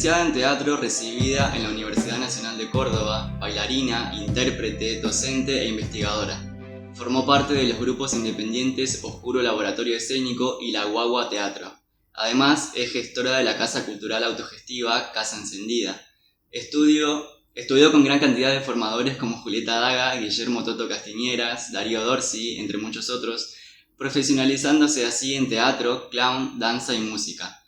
Licenciada en Teatro, recibida en la Universidad Nacional de Córdoba, bailarina, intérprete, docente e investigadora. Formó parte de los grupos independientes Oscuro Laboratorio Escénico y La Guagua Teatro. Además, es gestora de la Casa Cultural Autogestiva Casa Encendida. Estudió con gran cantidad de formadores como Julieta Daga, Guillermo Toto Castiñeras, Darío Dorsi, entre muchos otros, profesionalizándose así en teatro, clown, danza y música.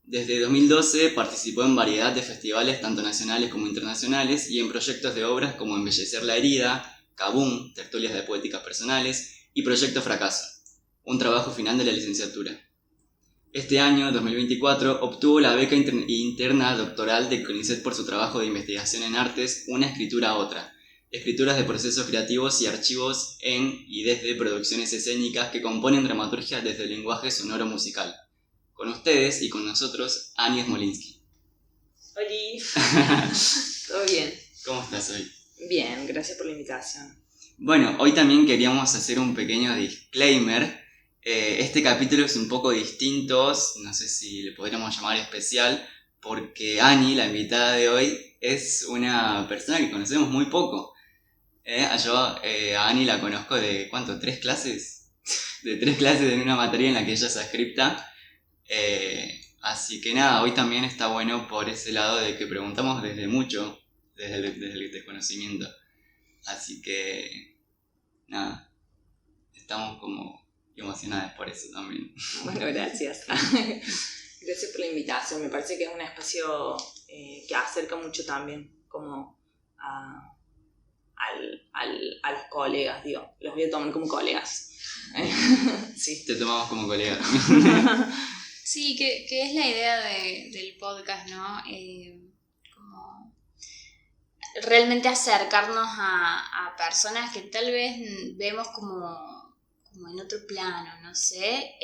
Desde 2012 participó en variedad de festivales tanto nacionales como internacionales y en proyectos de obras como Embellecer la Herida, Kabum, Tertulias de Poéticas Personales y Proyecto Fracaso, un trabajo final de la licenciatura. Este año, 2024, obtuvo la beca interna doctoral de CONICET por su trabajo de investigación en artes Una escritura a otra, escrituras de procesos creativos y archivos en y desde producciones escénicas que componen dramaturgia desde el lenguaje sonoro musical. Con ustedes y con nosotros, Ani Smolinsky. Hola, ¿todo bien? ¿Cómo estás hoy? Bien, gracias por la invitación. Bueno, hoy también queríamos hacer un pequeño disclaimer. Este capítulo es un poco distinto, no sé si le podríamos llamar especial, porque Ani, la invitada de hoy, es una persona que conocemos muy poco. Yo a Ani la conozco de, ¿cuánto? ¿3 clases? De 3 clases en una materia en la que ella es adscripta. Así que nada, hoy también está bueno por ese lado de que preguntamos desde el desconocimiento. Así que nada, estamos como emocionadas por eso también. Bueno, gracias. Gracias por la invitación. Me parece que es un espacio que acerca mucho también como a los colegas, digo, los voy a tomar como colegas. Sí. Te tomamos como colega. Sí, que es la idea del podcast, ¿no? Como realmente acercarnos a personas que tal vez vemos como en otro plano, no sé,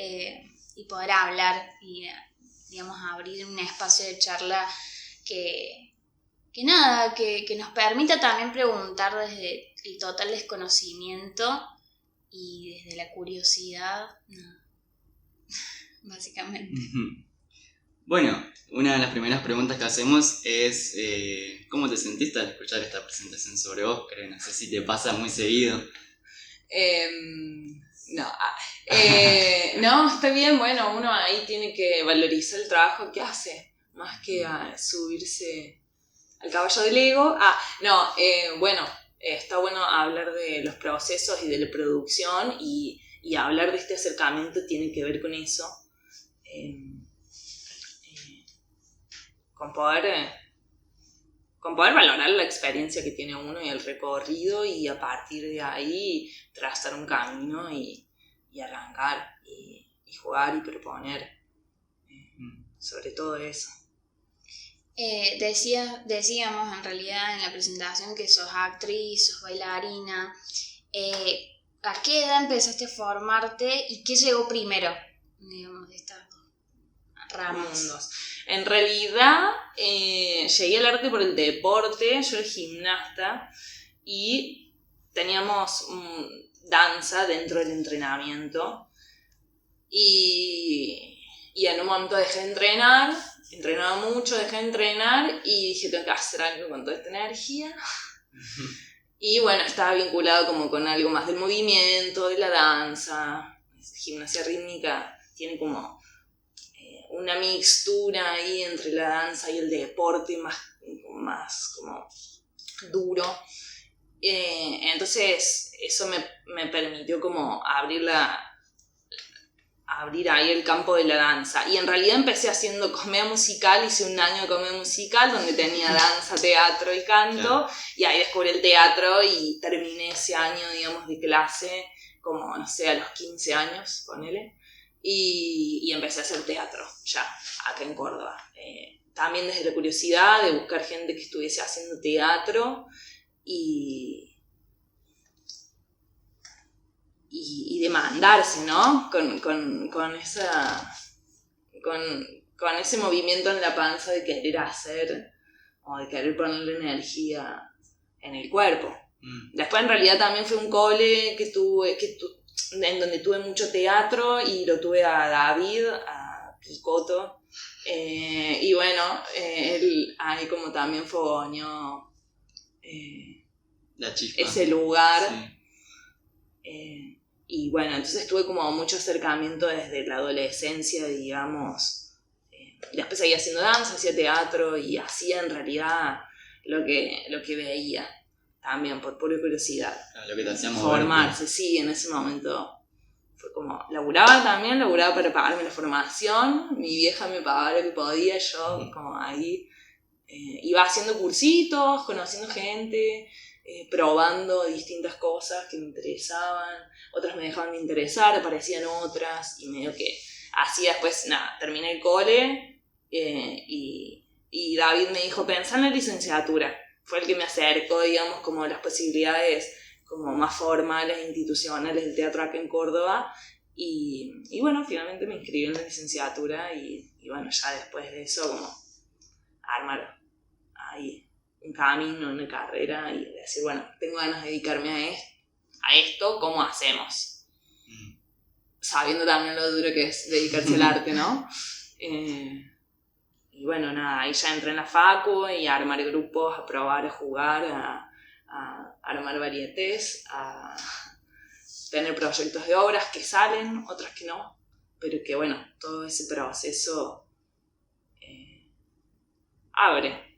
y poder hablar y, digamos, abrir un espacio de charla que nos permita también preguntar desde el total desconocimiento y desde la curiosidad, no. Básicamente. Bueno, una de las primeras preguntas que hacemos es ¿cómo te sentiste al escuchar esta presentación sobre Oscar? No sé si te pasa muy seguido. No, está bien, bueno, uno ahí tiene que valorizar el trabajo que hace, más que a subirse al caballo del ego. Bueno, está bueno hablar de los procesos y de la producción y hablar de este acercamiento tiene que ver con eso. Con poder valorar la experiencia que tiene uno y el recorrido y a partir de ahí trazar un camino y arrancar y jugar y proponer, sobre todo eso. Decíamos en realidad en la presentación que sos actriz, sos bailarina. ¿A qué edad empezaste a formarte y qué llegó primero, digamos, de estas dos ramas? Mundos. En realidad llegué al arte por el deporte, yo era gimnasta y teníamos danza dentro del entrenamiento y en un momento dejé de entrenar, entrenaba mucho, dejé de entrenar y dije tengo que hacer algo con toda esta energía. Y bueno, estaba vinculado como con algo más del movimiento, de la danza, gimnasia rítmica, tiene como una mixtura ahí entre la danza y el deporte más como duro. Entonces eso me permitió como abrir ahí el campo de la danza. Y en realidad empecé haciendo comedia musical, hice un año de comedia musical donde tenía danza, teatro y canto, claro. Y ahí descubrí el teatro y terminé ese año, digamos, de clase, como, no sé, a los 15 años, ponele. Y empecé a hacer teatro, ya, acá en Córdoba. También desde la curiosidad de buscar gente que estuviese haciendo teatro y demandarse, ¿no? Con ese movimiento en la panza de querer hacer o de querer ponerle energía en el cuerpo. Después en realidad también fue un cole en donde tuve mucho teatro y lo tuve a David, a Picotto, Y bueno, él ahí como también fogoneó La chispa. ese lugar. Sí. Y bueno, entonces tuve como mucho acercamiento desde la adolescencia, digamos. Después seguía haciendo danza, hacía teatro y hacía en realidad lo que veía. También por pura curiosidad. Claro, lo que te hacía formarse, sí, en ese momento fue como, laburaba para pagarme la formación, mi vieja me pagaba lo que podía, yo como ahí iba haciendo cursitos, conociendo gente, probando distintas cosas que me interesaban, otras me dejaban de interesar, aparecían otras, y medio que así después, terminé el cole, y David me dijo, pensá en la licenciatura. Fue el que me acercó, digamos, como a las posibilidades como más formales, institucionales del teatro acá en Córdoba. Y bueno, finalmente me inscribí en la licenciatura y bueno, ya después de eso como armar ahí un camino, una carrera y decir, bueno, tengo ganas de dedicarme a esto, ¿cómo hacemos? Sabiendo también lo duro que es dedicarse al arte, ¿no? Y bueno, ahí ya entré en la facu y a armar grupos, a probar, a jugar, a armar varietés, a tener proyectos de obras que salen, otras que no, pero que bueno, todo ese proceso abre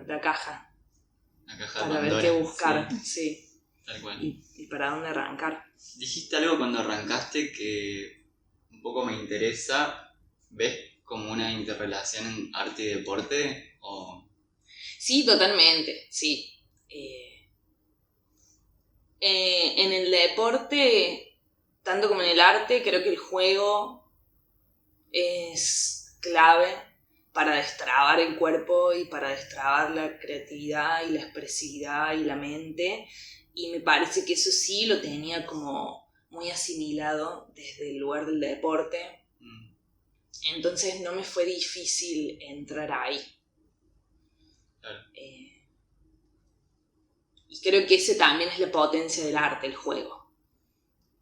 la caja para ver qué buscar, sí. Tal cual. Y para dónde arrancar. Dijiste algo cuando arrancaste que un poco me interesa. ¿Ves como una interrelación en arte y deporte? ¿O? Sí, totalmente, sí. En el deporte, tanto como en el arte, creo que el juego es clave para destrabar el cuerpo y para destrabar la creatividad y la expresividad y la mente. Y me parece que eso sí lo tenía como muy asimilado desde el lugar del deporte. Entonces no me fue difícil entrar ahí. Claro. Y creo que ese también es la potencia del arte, el juego.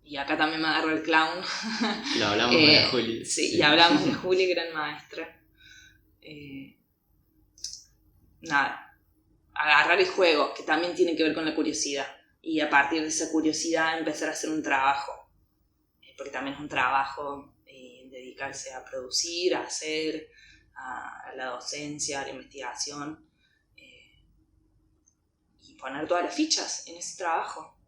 Y acá también me agarró el clown. Lo hablamos con la Juli. Sí, y hablamos de Juli, gran maestra. Agarrar el juego, que también tiene que ver con la curiosidad. Y a partir de esa curiosidad empezar a hacer un trabajo. Porque también es un trabajo dedicarse a producir, a hacer, a la docencia, a la investigación. Y poner todas las fichas en ese trabajo.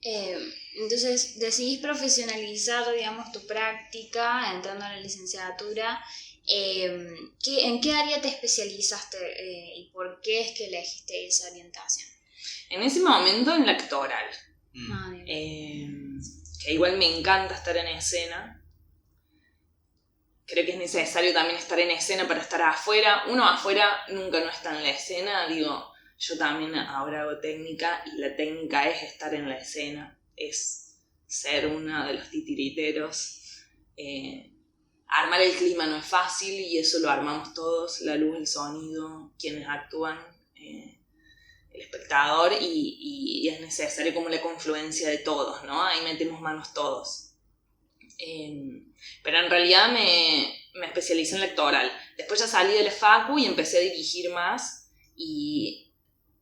Entonces decidís profesionalizar, digamos, tu práctica, entrando a la licenciatura. ¿En qué área te especializaste y por qué es que elegiste esa orientación? En ese momento en la actoral. Que igual me encanta estar en escena. Creo que es necesario también estar en escena para estar afuera. Uno afuera nunca no está en la escena. Digo, yo también ahora hago técnica y la técnica es estar en la escena. Es ser uno de los titiriteros. Armar el clima no es fácil y eso lo armamos todos. La luz, el sonido, quienes actúan, el espectador y es necesario como la confluencia de todos, ¿no? Ahí metemos manos todos. Pero en realidad me especialicé en la actoral. Después ya salí de la facu y empecé a dirigir más y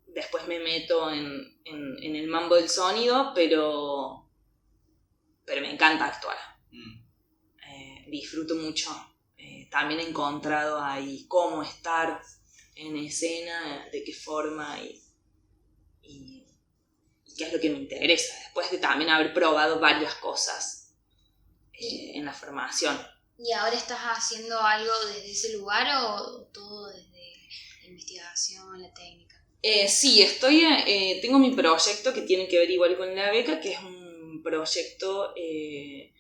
después me meto en el mambo del sonido, pero me encanta actuar. Disfruto mucho. También he encontrado ahí cómo estar en escena, de qué forma y qué es lo que me interesa, después de también haber probado varias cosas en la formación. ¿Y ahora estás haciendo algo desde ese lugar o todo desde la investigación, la técnica? Sí, tengo mi proyecto que tiene que ver igual con la beca, que es un proyecto que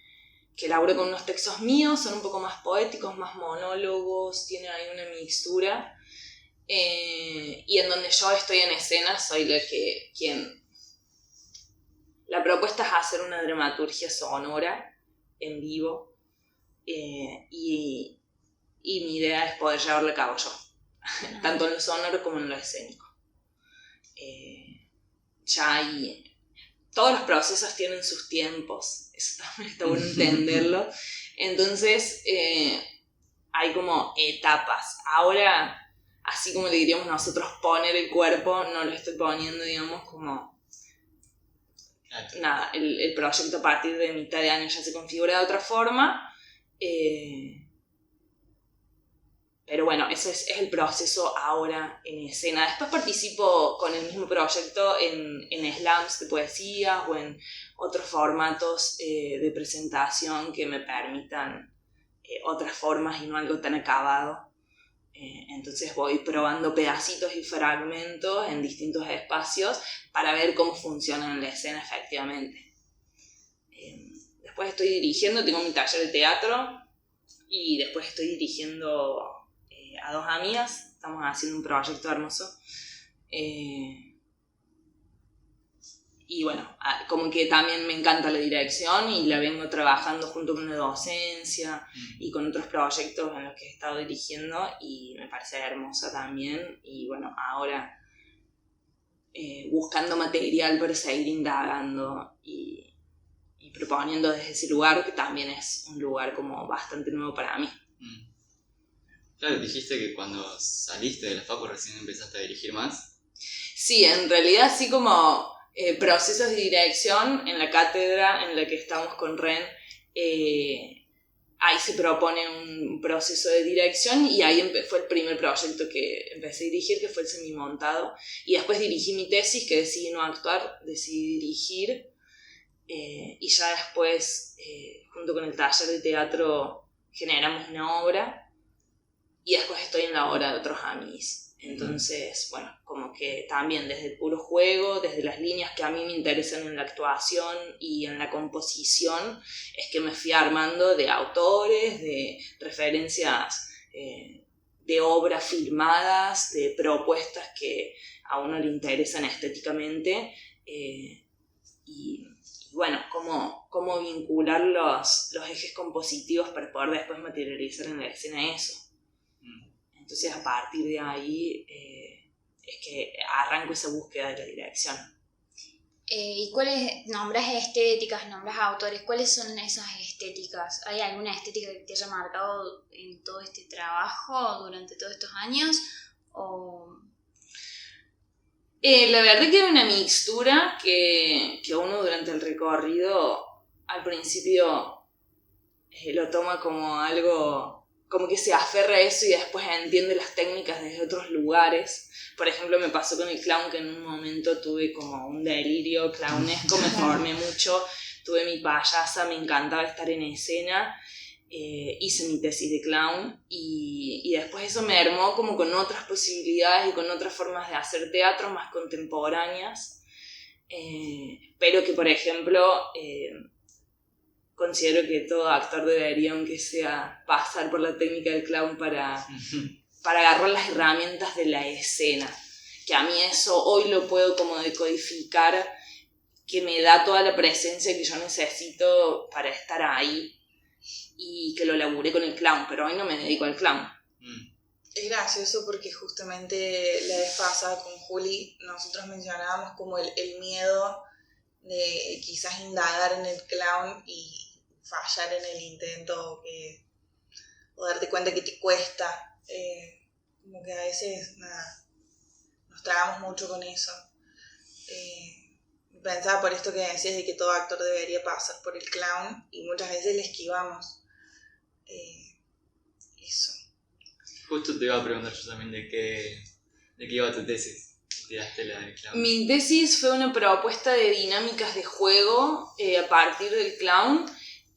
elaboro con unos textos míos, son un poco más poéticos, más monólogos, tiene ahí una mixtura. Y en donde yo estoy en escena soy la propuesta es hacer una dramaturgia sonora en vivo y mi idea es poder llevarla a cabo yo, tanto en lo sonoro como en lo escénico. Todos los procesos tienen sus tiempos, eso también está bueno entenderlo. Entonces hay como etapas. Ahora, así como le diríamos nosotros poner el cuerpo, no lo estoy poniendo, digamos, como... Claro. Nada, el proyecto a partir de mitad de año ya se configura de otra forma. Pero bueno, ese es el proceso ahora en escena. Después participo con el mismo proyecto en slams de poesía o en otros formatos de presentación que me permitan otras formas y no algo tan acabado. Entonces voy probando pedacitos y fragmentos en distintos espacios para ver cómo funciona en la escena efectivamente. Después estoy dirigiendo, tengo mi taller de teatro y después estoy dirigiendo a 2 amigas, estamos haciendo un proyecto hermoso. Y bueno, como que también me encanta la dirección y la vengo trabajando junto con la docencia y con otros proyectos en los que he estado dirigiendo y me parece hermosa también. Y bueno, ahora buscando material para seguir indagando y proponiendo desde ese lugar, que también es un lugar como bastante nuevo para mí. Claro, dijiste que cuando saliste de la facu recién empezaste a dirigir más. Sí, en realidad así como procesos de dirección en la cátedra en la que estamos con Ren, ahí se propone un proceso de dirección y ahí fue el primer proyecto que empecé a dirigir, que fue el semimontado. Y después dirigí mi tesis, que decidí no actuar, decidí dirigir. Y ya después, junto con el taller de teatro, generamos una obra. Y después estoy en la obra de otros amigos. Entonces, bueno, como que también desde el puro juego, desde las líneas que a mí me interesan en la actuación y en la composición, es que me fui armando de autores, de referencias de obras filmadas, de propuestas que a uno le interesan estéticamente. Y bueno, cómo vincular los ejes compositivos para poder después materializar en la escena eso. Entonces a partir de ahí es que arranco esa búsqueda de la dirección. ¿Y cuáles nombras estéticas, nombras autores? ¿Cuáles son esas estéticas? ¿Hay alguna estética que te haya marcado en todo este trabajo durante todos estos años? La verdad que hay una mixtura que uno durante el recorrido al principio lo toma como algo, como que se aferra a eso y después entiende las técnicas desde otros lugares. Por ejemplo, me pasó con el clown, que en un momento tuve como un delirio clownesco, me formé mucho, tuve mi payasa, me encantaba estar en escena, hice mi tesis de clown y después eso me armó como con otras posibilidades y con otras formas de hacer teatro más contemporáneas, pero que por ejemplo considero que todo actor debería, aunque sea, pasar por la técnica del clown para agarrar las herramientas de la escena, que a mí eso hoy lo puedo como decodificar, que me da toda la presencia que yo necesito para estar ahí y que lo laburé con el clown, pero hoy no me dedico al clown. Es gracioso porque justamente la vez pasada con Juli nosotros mencionábamos como el miedo de quizás indagar en el clown y fallar en el intento o darte cuenta que te cuesta. Como que a veces nos tragamos mucho con eso. Pensaba por esto que decías de que todo actor debería pasar por el clown y muchas veces le esquivamos. Eso. Justo te iba a preguntar yo también de qué iba tu tesis. Tiraste la del clown. Mi tesis fue una propuesta de dinámicas de juego a partir del clown,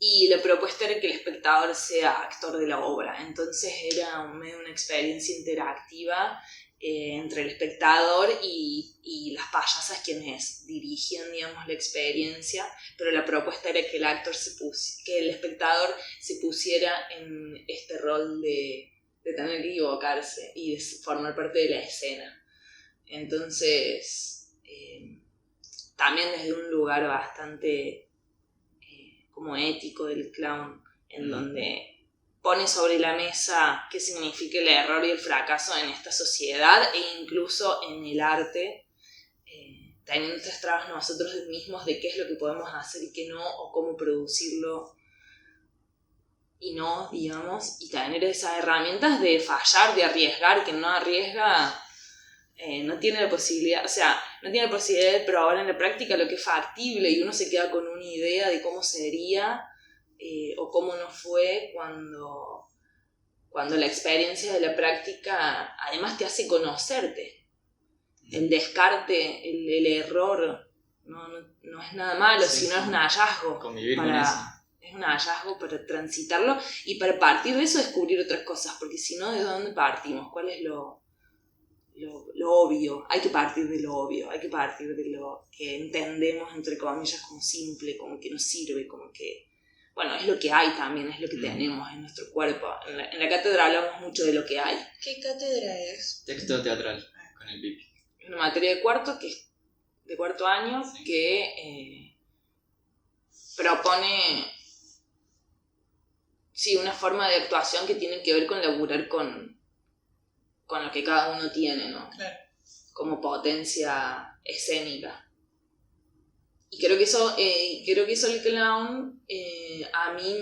y la propuesta era que el espectador sea actor de la obra. Entonces era medio una experiencia interactiva entre el espectador y las payasas quienes dirigían, digamos, la experiencia, pero la propuesta era que que el espectador se pusiera en este rol de tener que equivocarse y de formar parte de la escena. Entonces, también desde un lugar bastante como ético del clown, en donde pone sobre la mesa qué significa el error y el fracaso en esta sociedad e incluso en el arte, teniendo nuestras trabas nosotros mismos de qué es lo que podemos hacer y qué no, o cómo producirlo. y no, digamos, y tener esas herramientas de fallar, de arriesgar. Que no arriesga, no tiene la posibilidad, no tiene la posibilidad de probar en la práctica lo que es factible, y uno se queda con una idea de cómo sería o cómo no fue cuando la experiencia de la práctica además te hace conocerte. El descarte, el error no es nada malo, Sí, sino sí. es un hallazgo. Convivir con eso. Es un hallazgo para transitarlo y para partir de eso descubrir otras cosas, porque si no, ¿de dónde partimos? ¿Cuál es lo obvio? Hay que partir de lo obvio, hay que partir de lo que entendemos, entre comillas, como simple, como que nos sirve, como que, bueno, es lo que hay también, es lo que tenemos en nuestro cuerpo. En la cátedra hablamos mucho de lo que hay. ¿Qué cátedra es? Texto teatral, con el Pipi. Es una materia de cuarto año, Sí. que propone una forma de actuación que tiene que ver con laburar con lo que cada uno tiene, ¿no? Claro. Como potencia escénica. Y creo que eso el clown a mí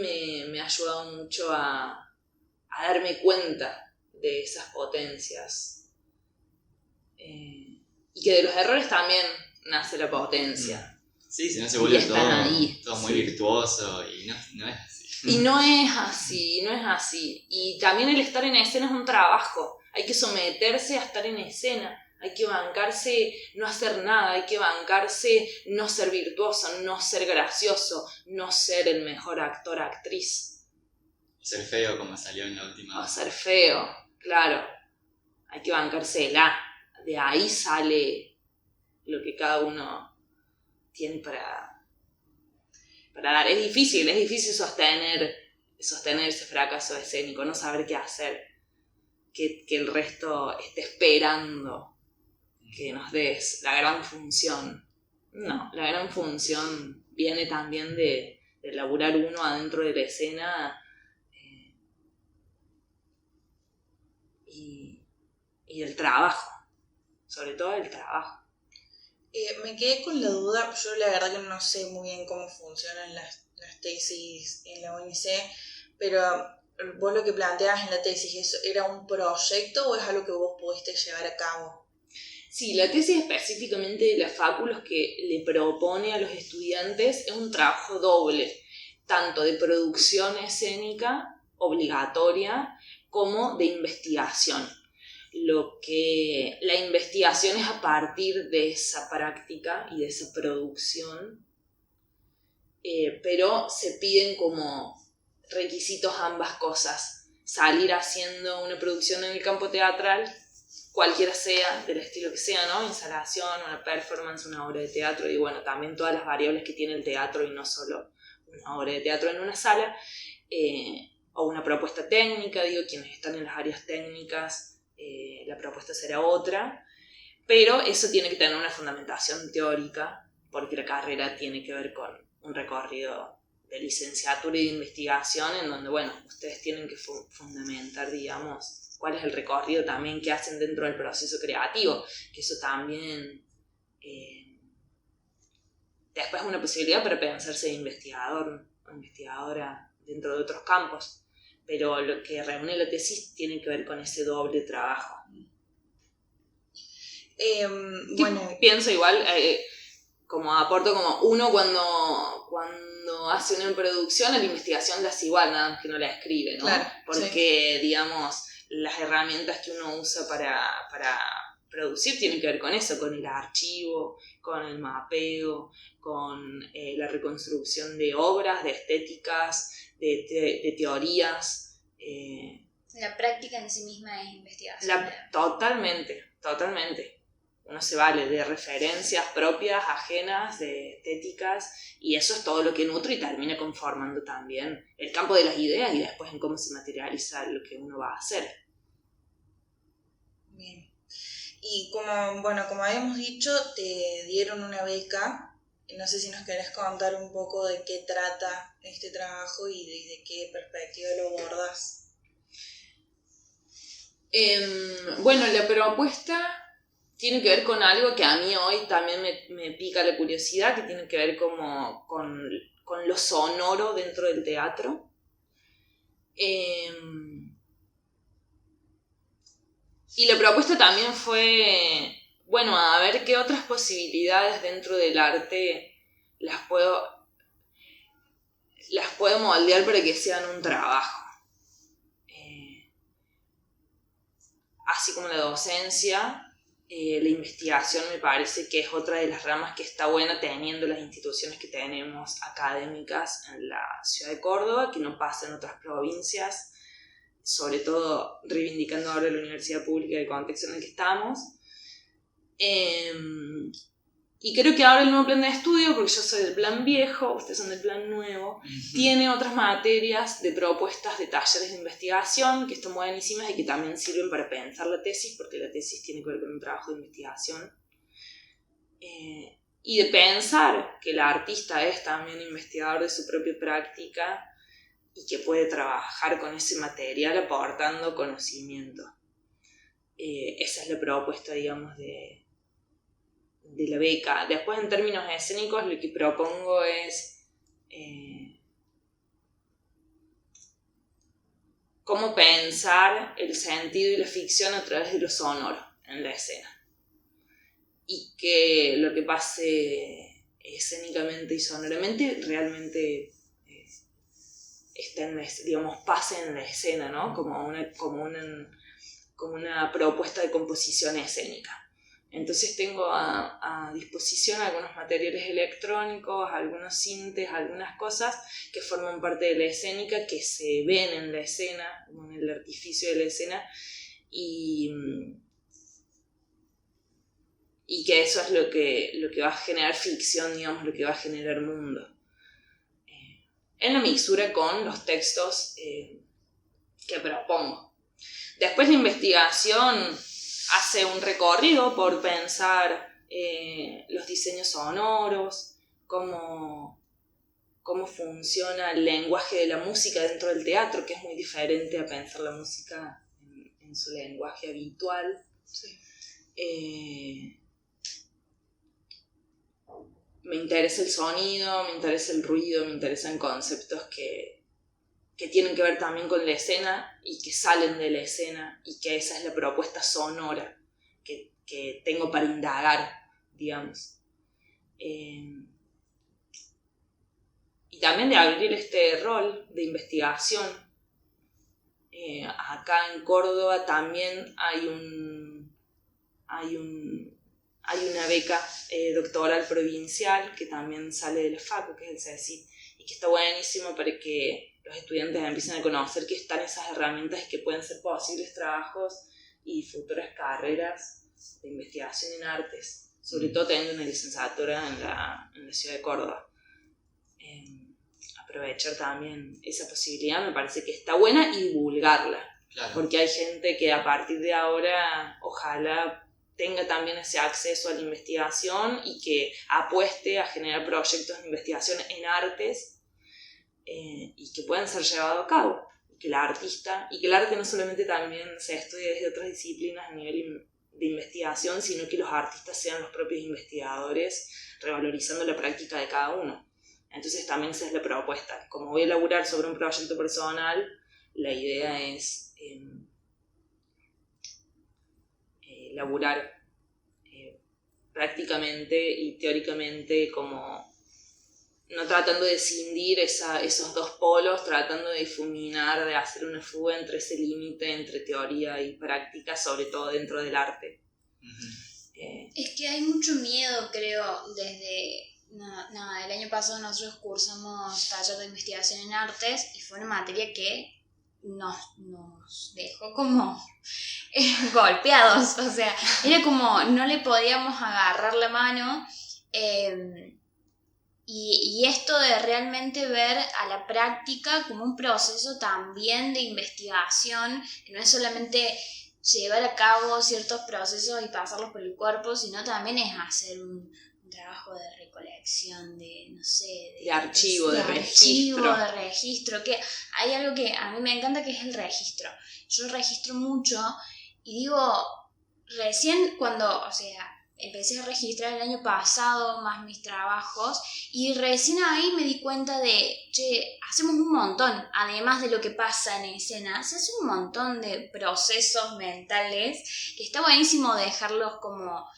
me ha ayudado mucho a darme cuenta de esas potencias. Y que de los errores también nace la potencia. Sí, si no se Y vuelve están ahí, todo muy sí. virtuoso y no es así. Y no es así. Y también el estar en escena es un trabajo. Hay que someterse a estar en escena. Hay que bancarse no hacer nada. Hay que bancarse no ser virtuoso, no ser gracioso, no ser el mejor actor, actriz. Ser feo como salió en la última. O ser feo, claro. Hay que bancársela. De ahí sale lo que cada uno tiene para dar. Es difícil sostener ese fracaso escénico, no saber qué hacer, que el resto esté esperando que nos des la gran función. No, la gran función viene también de laburar uno adentro de la escena y del trabajo, sobre todo el trabajo. Me quedé con la duda, yo la verdad que no sé muy bien cómo funcionan las tesis en la UNC, pero vos lo que planteabas en la tesis, ¿eso era un proyecto o es algo que vos pudiste llevar a cabo? Sí, la tesis específicamente de la facu, lo que le propone a los estudiantes es un trabajo doble, tanto de producción escénica obligatoria como de investigación. Lo que la investigación es a partir de esa práctica y de esa producción, pero se piden como requisitos ambas cosas. Salir haciendo una producción en el campo teatral, cualquiera sea, del estilo que sea, ¿no? Instalación, una performance, una obra de teatro, y bueno, también todas las variables que tiene el teatro y no solo una obra de teatro en una sala, o una propuesta técnica, digo, quienes están en las áreas técnicas, la propuesta será otra, pero eso tiene que tener una fundamentación teórica, porque la carrera tiene que ver con un recorrido de licenciatura y de investigación en donde, bueno, ustedes tienen que fundamentar, digamos, cuál es el recorrido también que hacen dentro del proceso creativo, que eso también después es una posibilidad para pensarse de investigador o investigadora dentro de otros campos, pero lo que reúne la tesis tiene que ver con ese doble trabajo. Bueno, Pienso igual, como aporto, como uno cuando hace una producción, la investigación la hace igual, nada más que no la escribe, ¿no? Claro, porque, sí, digamos, las herramientas que uno usa para producir tienen que ver con eso, con el archivo, con el mapeo, con la reconstrucción de obras, de estéticas, de teorías. La práctica en sí misma es investigación. Totalmente. Uno se vale de referencias propias, ajenas, de estéticas, y eso es todo lo que nutre y termina conformando también el campo de las ideas y después en cómo se materializa lo que uno va a hacer. bien. Y como habíamos dicho, te dieron una beca. No sé si nos querés contar un poco de qué trata este trabajo y de qué perspectiva lo abordas. Bueno, la propuesta tiene que ver con algo que a mí hoy también me pica la curiosidad, que tiene que ver como con lo sonoro dentro del teatro. Y la propuesta también fue, bueno, a ver qué otras posibilidades dentro del arte las puedo moldear para que sean un trabajo. Así como la docencia, la investigación me parece que es otra de las ramas que está buena teniendo las instituciones que tenemos académicas en la ciudad de Córdoba, que no pasa en otras provincias, sobre todo reivindicando ahora la universidad pública y el contexto en el que estamos. Y creo que ahora el nuevo plan de estudio, porque yo soy del plan viejo, ustedes son del plan nuevo, tiene otras materias de propuestas de talleres de investigación que están buenísimas y que también sirven para pensar la tesis, porque la tesis tiene que ver con un trabajo de investigación. Y de pensar que el artista es también investigador de su propia práctica y que puede trabajar con ese material aportando conocimiento. Esa es la propuesta, digamos, de la beca. Después, en términos escénicos, lo que propongo es cómo pensar el sentido y la ficción a través de lo sonoro en la escena. Y que lo que pase escénicamente y sonoramente realmente pase en la escena, ¿no? Como una propuesta de composición escénica. Entonces tengo a disposición algunos materiales electrónicos, algunos sintes, algunas cosas que forman parte de la escénica, que se ven en la escena, en el artificio de la escena, y que eso es lo que va a generar ficción, digamos, lo que va a generar mundo. En la mixtura con los textos que propongo. Después la investigación hace un recorrido por pensar los diseños sonoros, cómo funciona el lenguaje de la música dentro del teatro, que es muy diferente a pensar la música en su lenguaje habitual. Sí. Me interesa el sonido, me interesa el ruido, me interesan conceptos que tienen que ver también con la escena y que salen de la escena, y que esa es la propuesta sonora que tengo para indagar, digamos. Y también de abrir este rol de investigación. Acá en Córdoba también hay una beca doctoral provincial que también sale del FACU, que es el CECIT, y que está buenísimo para que los estudiantes empiecen a conocer que están esas herramientas y que pueden ser posibles trabajos y futuras carreras de investigación en artes, sobre todo teniendo una licenciatura en la ciudad de Córdoba. Aprovechar también esa posibilidad me parece que está buena, y divulgarla, claro. Porque hay gente que a partir de ahora ojalá tenga también ese acceso a la investigación y que apueste a generar proyectos de investigación en artes y que puedan ser llevados a cabo, y que el arte no solamente también se estudie desde otras disciplinas a nivel de investigación, sino que los artistas sean los propios investigadores, revalorizando la práctica de cada uno. Entonces también esa es la propuesta. Como voy a elaborar sobre un proyecto personal, la idea es elaborar prácticamente y teóricamente, como no tratando de escindir esos dos polos, tratando de difuminar, de hacer una fuga entre ese límite entre teoría y práctica, sobre todo dentro del arte. Es que hay mucho miedo, creo, desde... el año pasado nosotros cursamos taller de investigación en artes y fue una materia que nos dejó como golpeados, o sea, era como no le podíamos agarrar la mano, y esto de realmente ver a la práctica como un proceso también de investigación, que no es solamente llevar a cabo ciertos procesos y pasarlos por el cuerpo, sino también es hacer un trabajo de recolección, de archivo, de registro, que hay algo que a mí me encanta, que es el registro. Yo registro mucho y digo, recién cuando, empecé a registrar el año pasado más mis trabajos y recién ahí me di cuenta de, che, hacemos un montón, además de lo que pasa en escena, se hace un montón de procesos mentales que está buenísimo dejarlos como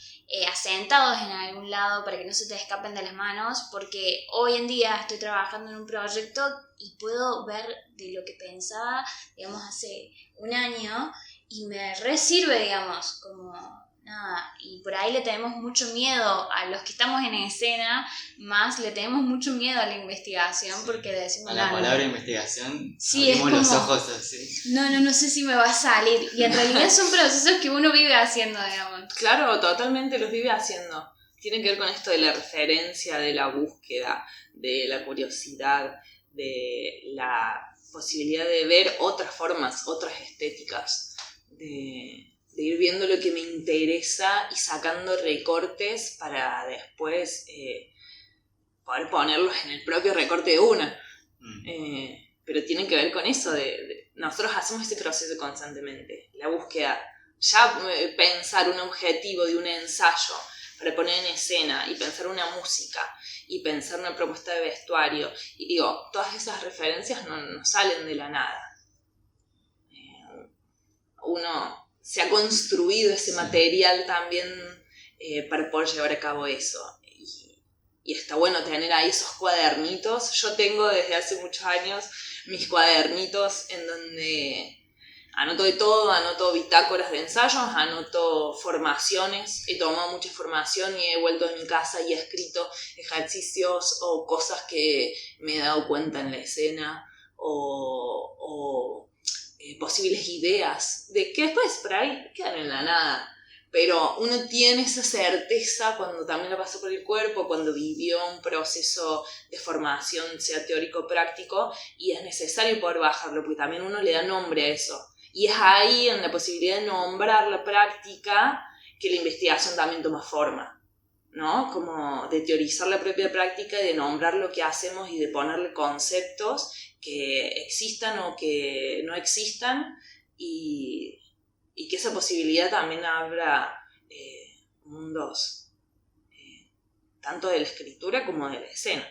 asentados en algún lado para que no se te escapen de las manos, porque hoy en día estoy trabajando en un proyecto y puedo ver de lo que pensaba, digamos, hace un año y me resirve, digamos, como nada, y por ahí le tenemos mucho miedo a los que estamos en escena, más le tenemos mucho miedo a la investigación, Sí. porque decimos... A la palabra investigación, sí, abrimos es los como, ojos así. no sé si me va a salir, y en realidad son procesos que uno vive haciendo, digamos. Claro, totalmente los vive haciendo. Tiene que ver con esto de la referencia, de la búsqueda, de la curiosidad, de la posibilidad de ver otras formas, otras estéticas, de ir viendo lo que me interesa y sacando recortes para después poder ponerlos en el propio recorte de una. Pero tiene que ver con eso, nosotros hacemos este proceso constantemente, la búsqueda. Ya pensar un objetivo de un ensayo para poner en escena y pensar una música y pensar una propuesta de vestuario, y digo, todas esas referencias no salen de la nada. Uno se ha construido ese material también para poder llevar a cabo eso. Y está bueno tener ahí esos cuadernitos. Yo tengo desde hace muchos años mis cuadernitos en donde anoto de todo, anoto bitácoras de ensayos, anoto formaciones. He tomado mucha formación y he vuelto a mi casa y he escrito ejercicios o cosas que me he dado cuenta en la escena o posibles ideas de que después por ahí quedan en la nada, pero uno tiene esa certeza cuando también lo pasó por el cuerpo, cuando vivió un proceso de formación, sea teórico o práctico, y es necesario poder bajarlo, porque también uno le da nombre a eso, y es ahí en la posibilidad de nombrar la práctica que la investigación también toma forma, ¿no? Como de teorizar la propia práctica y de nombrar lo que hacemos y de ponerle conceptos que existan o que no existan, y que esa posibilidad también abra mundos tanto de la escritura como de la escena.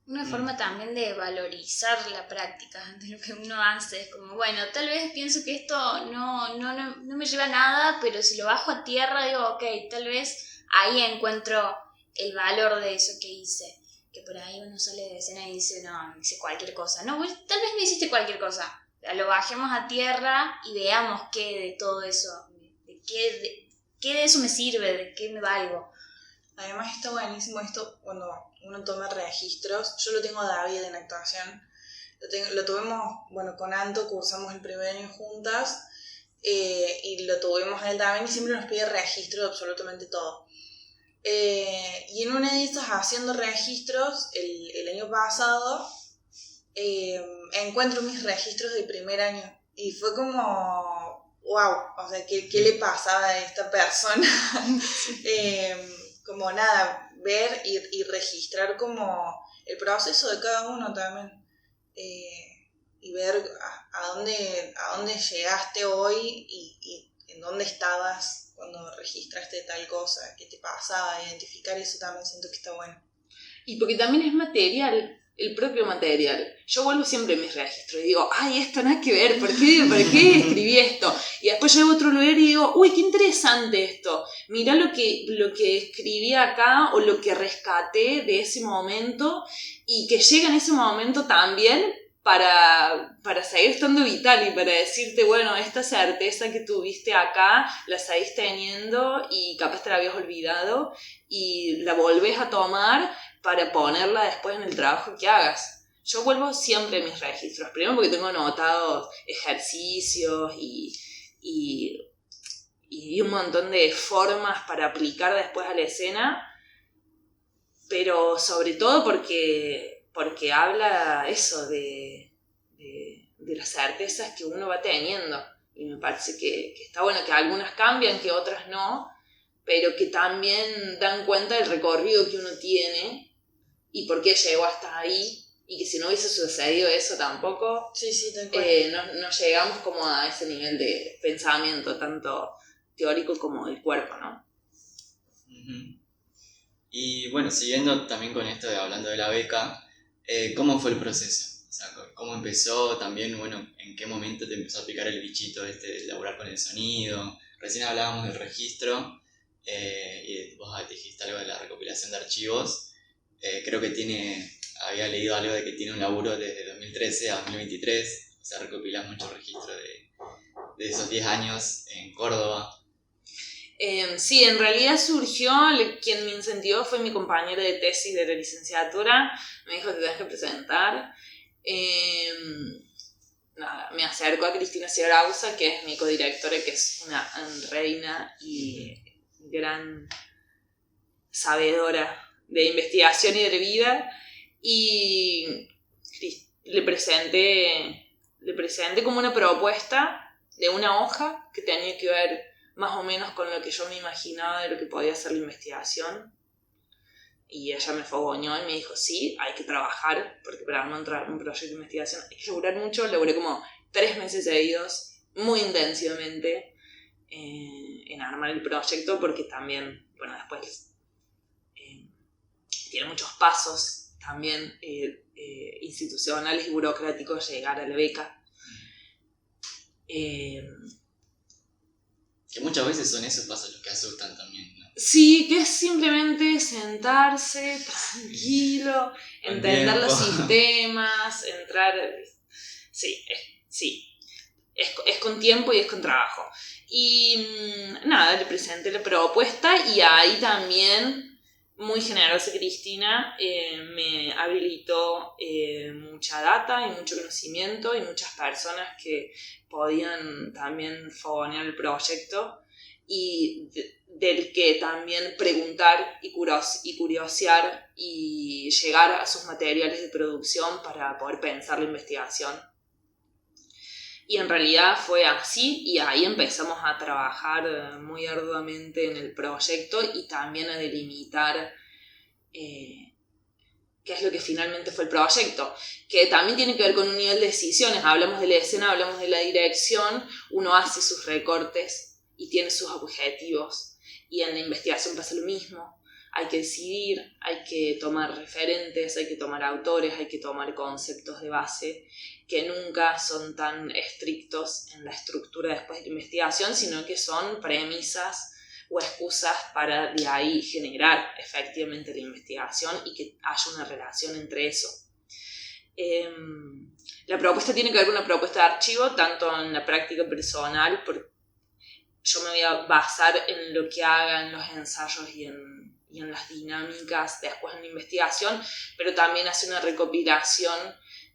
Una forma también de valorizar la práctica de lo que uno hace, es como, bueno, tal vez pienso que esto no me lleva a nada, pero si lo bajo a tierra digo, ok, tal vez ahí encuentro el valor de eso que hice. Que por ahí uno sale de escena y dice, no, hice cualquier cosa. No, pues, tal vez no hiciste cualquier cosa. Lo bajemos a tierra y veamos qué de todo eso, qué de eso me sirve, de qué me valgo. Además está buenísimo esto cuando uno toma registros. Yo lo tengo a David en actuación. Lo tuvimos, bueno, con Anto cursamos el primer año juntas y lo tuvimos a él también y siempre nos pide registro de absolutamente todo. Y en una de esas, haciendo registros, el año pasado, encuentro mis registros del primer año y fue como, wow, o sea, ¿qué le pasaba a esta persona? Como nada, ver y registrar como el proceso de cada uno también, y ver a dónde llegaste hoy y en dónde estabas cuando registraste tal cosa, qué te pasaba, identificar eso también siento que está bueno. Y porque también es material, el propio material. Yo vuelvo siempre a mis registros y digo, ay, esto nada que ver, ¿por qué escribí esto? Y después llego a otro lugar y digo, uy, qué interesante esto. Mirá lo que escribí acá o lo que rescaté de ese momento y que llega en ese momento también para seguir estando vital y para decirte, bueno, esta certeza que tuviste acá la seguís teniendo y capaz te la habías olvidado y la volvés a tomar para ponerla después en el trabajo que hagas. Yo vuelvo siempre a mis registros, primero porque tengo anotados ejercicios y un montón de formas para aplicar después a la escena, pero sobre todo porque habla eso de las certezas que uno va teniendo, y me parece que está bueno que algunas cambian, que otras no, pero que también dan cuenta del recorrido que uno tiene y por qué llegó hasta ahí, y que si no hubiese sucedido eso tampoco, sí, tal cual. no llegamos como a ese nivel de pensamiento tanto teórico como del cuerpo, ¿no? Ujú. Y bueno, siguiendo también con esto de hablando de la beca, ¿cómo fue el proceso? O sea, ¿cómo empezó? También, bueno, ¿en qué momento te empezó a picar el bichito de laburar con el sonido? Recién hablábamos del registro, y vos dijiste algo de la recopilación de archivos. Creo que había leído algo de que tiene un laburo desde 2013 a 2023, o sea, recopilás mucho registro de esos 10 años en Córdoba. Sí, en realidad surgió, quien me incentivó fue mi compañero de tesis de la licenciatura, me dijo te tenés que presentar. Nada, me acerco a Cristina Ciarauza, que es mi codirectora, que es una reina y gran sabedora de investigación y de vida, y le presenté como una propuesta de una hoja que tenía que ver más o menos con lo que yo me imaginaba de lo que podía ser la investigación. Y ella me fogoneó y me dijo, sí, hay que trabajar, porque para no entrar en un proyecto de investigación hay que laburar mucho. Laburé como 3 meses seguidos, muy intensivamente, en armar el proyecto, porque también, bueno, después tiene muchos pasos también institucionales y burocráticos llegar a la beca. Que muchas veces son esos pasos los que asustan también, ¿no? Sí, que es simplemente sentarse tranquilo, entender los sistemas, entrar... Sí, es con tiempo y es con trabajo. Y nada, le presenté la propuesta y ahí también, muy generosa Cristina, me habilitó mucha data y mucho conocimiento y muchas personas que podían también fogonear el proyecto y del que también preguntar y curiosear y llegar a sus materiales de producción para poder pensar la investigación. Y en realidad fue así, y ahí empezamos a trabajar muy arduamente en el proyecto y también a delimitar qué es lo que finalmente fue el proyecto, que también tiene que ver con un nivel de decisiones. Hablamos de la escena, hablamos de la dirección, uno hace sus recortes y tiene sus objetivos, y en la investigación pasa lo mismo. Hay que decidir, hay que tomar referentes, hay que tomar autores, hay que tomar conceptos de base que nunca son tan estrictos en la estructura después de la investigación, sino que son premisas o excusas para de ahí generar efectivamente la investigación y que haya una relación entre eso. La propuesta tiene que ver con una propuesta de archivo, tanto en la práctica personal, porque yo me voy a basar en lo que haga en los ensayos y en las dinámicas después en la investigación, pero también hace una recopilación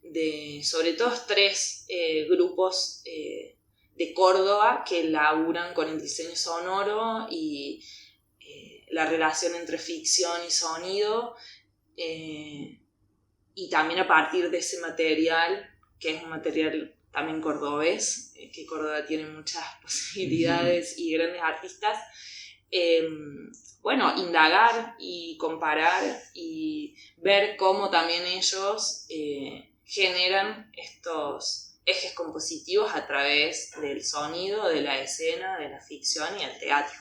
de sobre todo 3 grupos de Córdoba que laburan con el diseño sonoro y la relación entre ficción y sonido, y también a partir de ese material, que es un material también cordobés, que Córdoba tiene muchas posibilidades y grandes artistas, bueno, indagar y comparar y ver cómo también ellos generan estos ejes compositivos a través del sonido, de la escena, de la ficción y el teatro.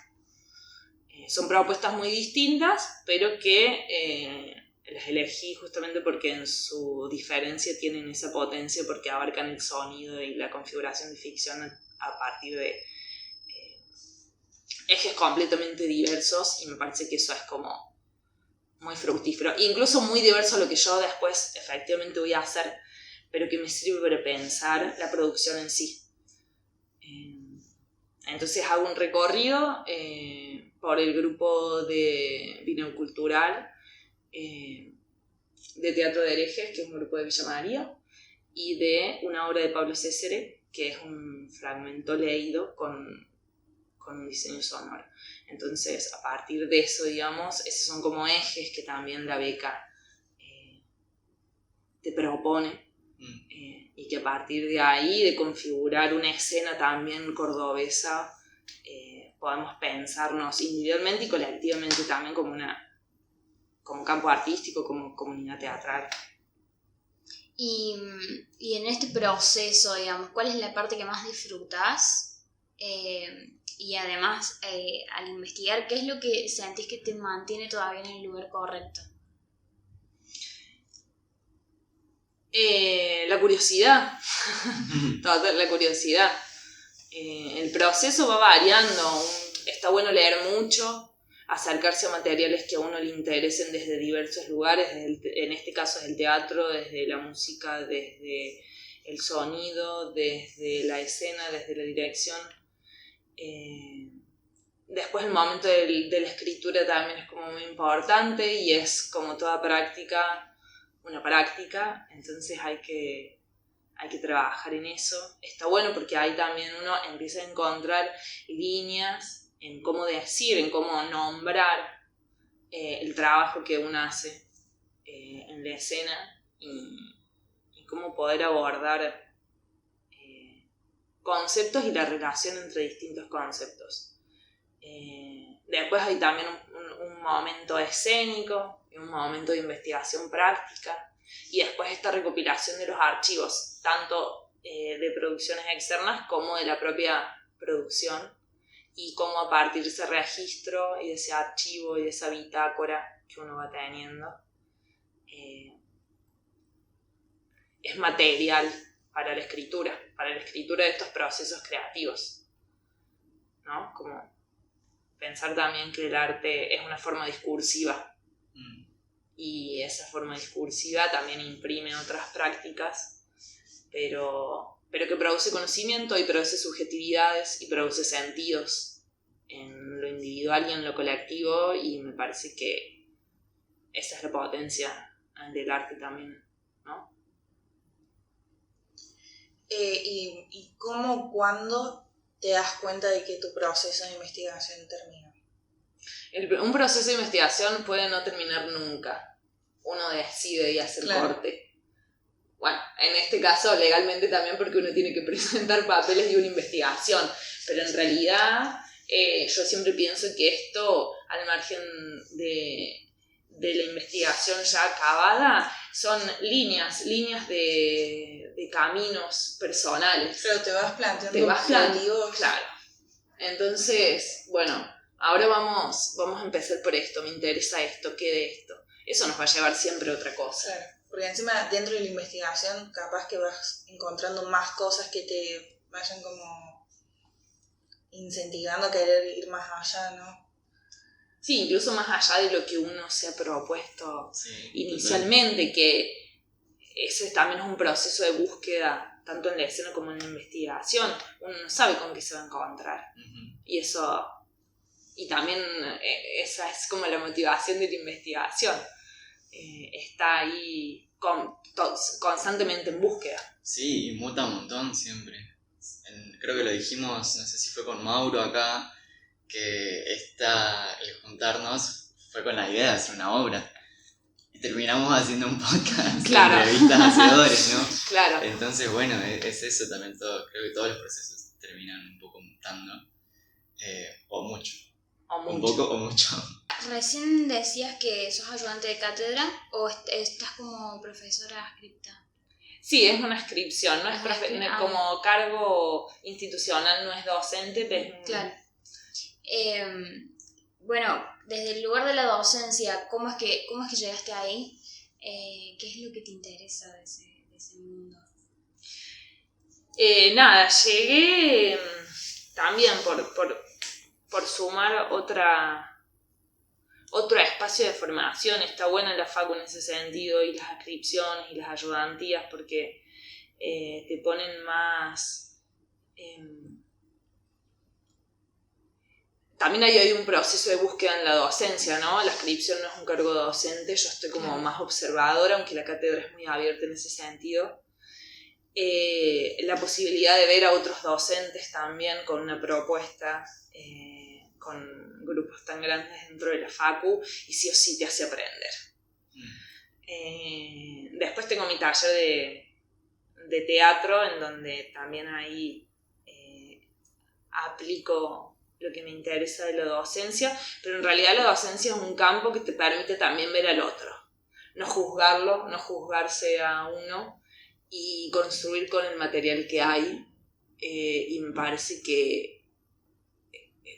Son propuestas muy distintas, pero que las elegí justamente porque en su diferencia tienen esa potencia, porque abarcan el sonido y la configuración de ficción a partir de ejes completamente diversos, y me parece que eso es como muy fructífero, incluso muy diverso a lo que yo después efectivamente voy a hacer, pero que me sirve para pensar la producción en sí. Entonces hago un recorrido por el grupo de Vino Cultural, de Teatro de Herejes, que es un grupo de Villa María, y de una obra de Pablo Césare, que es un fragmento leído con un diseño sonoro. Entonces, a partir de eso, digamos, esos son como ejes que también la beca te propone, y que a partir de ahí, de configurar una escena también cordobesa, podemos pensarnos individualmente y colectivamente también como campo artístico, como comunidad teatral. Y en este proceso, digamos, ¿cuál es la parte que más disfrutás y además al investigar, ¿qué es lo que sentís que te mantiene todavía en el lugar correcto? La curiosidad, la curiosidad. El proceso va variando, está bueno leer mucho, acercarse a materiales que a uno le interesen desde diversos lugares, en este caso es el teatro, desde la música, desde el sonido, desde la escena, desde la dirección. Después el momento de la escritura también es como muy importante y es como toda práctica, una práctica, entonces hay que trabajar en eso. Está bueno porque ahí también uno empieza a encontrar líneas en cómo decir, en cómo nombrar el trabajo que uno hace en la escena y cómo poder abordar conceptos y la relación entre distintos conceptos. Después hay también un momento escénico y un momento de investigación práctica y después esta recopilación de los archivos, tanto de producciones externas como de la propia producción y cómo a partir de ese registro y de ese archivo y de esa bitácora que uno va teniendo es material para la escritura de estos procesos creativos, ¿no? Como pensar también que el arte es una forma discursiva y esa forma discursiva también imprime otras prácticas, pero que produce conocimiento y produce subjetividades y produce sentidos en lo individual y en lo colectivo, y me parece que esa es la potencia del arte también, ¿no? ¿Y cómo, cuándo te das cuenta de que tu proceso de investigación terminó? Un proceso de investigación puede no terminar nunca. Uno decide y hace el corte. Bueno, en este caso legalmente también porque uno tiene que presentar papeles de una investigación, pero en realidad yo siempre pienso que esto, al margen de la investigación ya acabada, son líneas de caminos personales. Pero te vas planteando objetivos. Claro. Entonces, bueno, ahora vamos a empezar por esto, me interesa esto, ¿qué de esto? Eso nos va a llevar siempre a otra cosa. Claro, porque encima dentro de la investigación capaz que vas encontrando más cosas que te vayan como incentivando a querer ir más allá, ¿no? Sí, incluso más allá de lo que uno se ha propuesto inicialmente, que ese también es un proceso de búsqueda, tanto en la escena como en la investigación. Uno no sabe con qué se va a encontrar. Y eso, y también esa es como la motivación de la investigación. Está ahí constantemente en búsqueda. Sí, y muta un montón siempre. Creo que lo dijimos, no sé si fue con Mauro acá, que el juntarnos fue con la idea de hacer una obra. Y terminamos haciendo un podcast de entrevistas a hacedores, ¿no? Claro. Entonces, bueno, es eso también todo. Creo que todos los procesos terminan un poco mutando. O mucho. Un poco o mucho. Recién decías que sos ayudante de cátedra o estás como profesora adscripta. Sí, es una adscripción, no es como cargo institucional, no es docente, pero... Claro. Bueno, desde el lugar de la docencia, ¿cómo es que llegaste ahí? ¿Qué es lo que te interesa de ese mundo? Nada, llegué también por sumar otro espacio de formación. Está buena la facu en ese sentido, y las adscripciones y las ayudantías, porque te ponen más... También hay un proceso de búsqueda en la docencia, ¿no? La adscripción no es un cargo docente, yo estoy como más observadora, aunque la cátedra es muy abierta en ese sentido. La posibilidad de ver a otros docentes también con una propuesta, con grupos tan grandes dentro de la facu, y sí o sí te hace aprender. Después tengo mi taller de teatro, en donde también ahí aplico lo que me interesa de la docencia, pero en realidad la docencia es un campo que te permite también ver al otro, no juzgarlo, no juzgarse a uno, y construir con el material que hay, y me parece que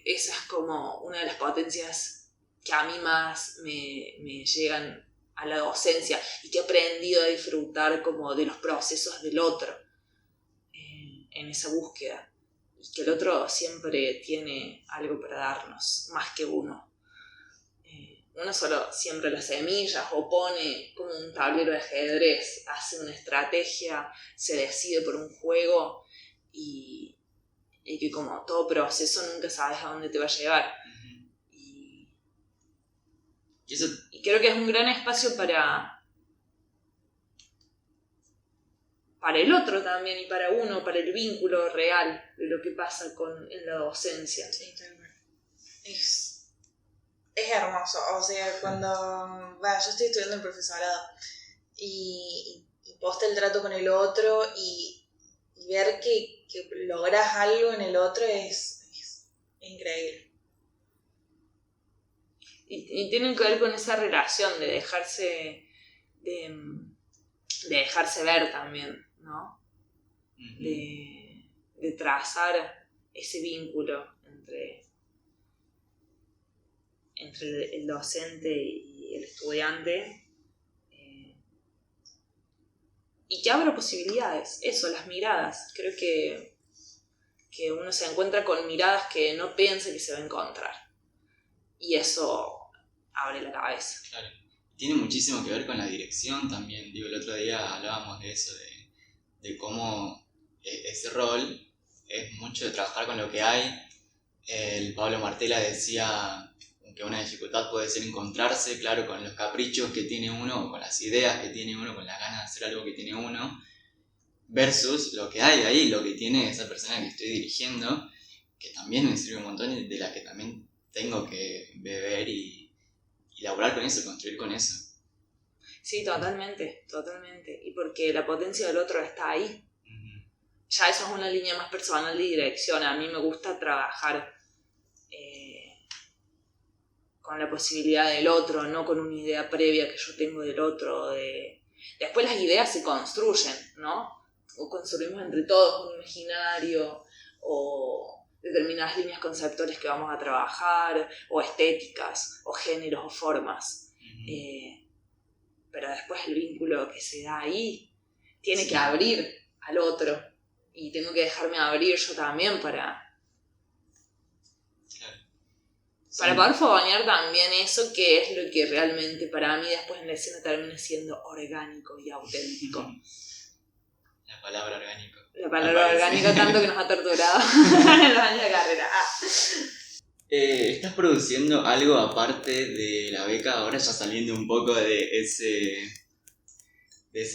esa es como una de las potencias que a mí más me llegan a la docencia y que he aprendido a disfrutar como de los procesos del otro en esa búsqueda. Y que el otro siempre tiene algo para darnos, más que uno. Uno solo siembra las semillas o pone como un tablero de ajedrez, hace una estrategia, se decide por un juego y que como todo proceso nunca sabes a dónde te va a llevar. Y Y creo que es un gran espacio para el otro también y para uno, para el vínculo real de lo que pasa en la docencia. Sí, tal cual. Es hermoso, o sea, cuando yo estoy estudiando el profesorado y posta el trato con el otro y ver que logras algo en el otro es increíble. Y tienen que ver con esa relación de dejarse ver también, ¿no? De trazar ese vínculo entre el docente y el estudiante, y que abra posibilidades, eso, las miradas. Creo que uno se encuentra con miradas que no piensa que se va a encontrar, y eso abre la cabeza. Claro. Tiene muchísimo que ver con la dirección también. Digo, el otro día hablábamos de eso, de cómo ese rol es mucho de trabajar con lo que hay. El Pablo Martela decía que una dificultad puede ser encontrarse, claro, con los caprichos que tiene uno, o con las ideas que tiene uno, con las ganas de hacer algo que tiene uno, versus lo que hay ahí, lo que tiene esa persona que estoy dirigiendo, que también me sirve un montón y de la que también tengo que beber y laburar con eso, construir con eso. Sí, totalmente. Y porque la potencia del otro está ahí. Ya eso es una línea más personal de dirección. A mí me gusta trabajar con la posibilidad del otro, no con una idea previa que yo tengo del otro. Después las ideas se construyen, ¿no? O construimos entre todos un imaginario, o determinadas líneas conceptuales que vamos a trabajar, o estéticas, o géneros, o formas. Pero después el vínculo que se da ahí tiene que abrir al otro, y tengo que dejarme abrir yo también para poder fogonear también eso que es lo que realmente para mí después en la escena termina siendo orgánico y auténtico. La palabra orgánico. La palabra orgánico tanto que nos ha torturado en los años de carrera. ¿Estás produciendo algo aparte de la beca? Ahora ya saliendo un poco de ese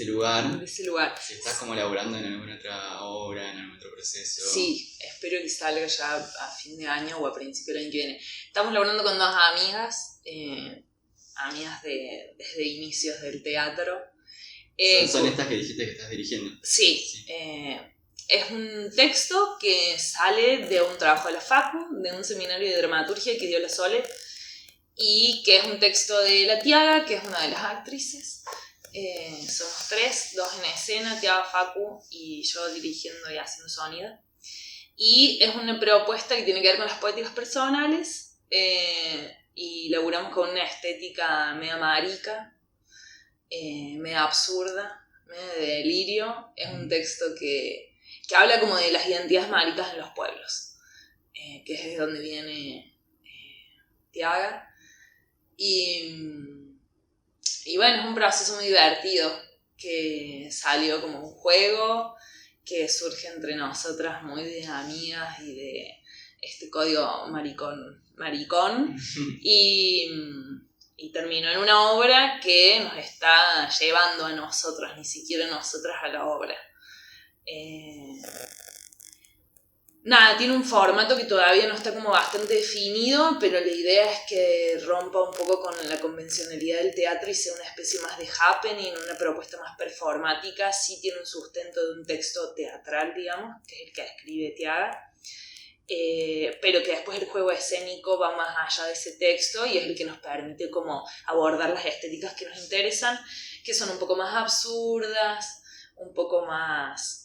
lugar. De ese lugar. Si estás como laburando en alguna otra obra, en algún otro proceso. Sí, espero que salga ya a fin de año o a principio del año que viene. Estamos laburando con 2 amigas, amigas desde inicios del teatro. Son estas que dijiste que estás dirigiendo. Sí. Es un texto que sale de un trabajo de la Facu, de un seminario de dramaturgia que dio la Sole, y que es un texto de la Tiaga, que es una de las actrices. Somos 3, 2 en escena, Tiaga, Facu y yo dirigiendo y haciendo sonido. Y es una propuesta que tiene que ver con las poéticas personales, y laburamos con una estética media marica, media absurda, media de delirio. Es un texto que habla como de las identidades maricas en los pueblos, que es de donde viene Tiaga. Y bueno, es un proceso muy divertido que salió como un juego que surge entre nosotras muy de amigas y de este código maricón y terminó en una obra que nos está llevando a nosotras, ni siquiera nosotras a la obra. Nada, tiene un formato que todavía no está como bastante definido, pero la idea es que rompa un poco con la convencionalidad del teatro y sea una especie más de happening, una propuesta más performática. Sí tiene un sustento de un texto teatral, digamos, que es el que escribe Tiaga, pero que después el juego escénico va más allá de ese texto y es el que nos permite como abordar las estéticas que nos interesan, que son un poco más absurdas, un poco más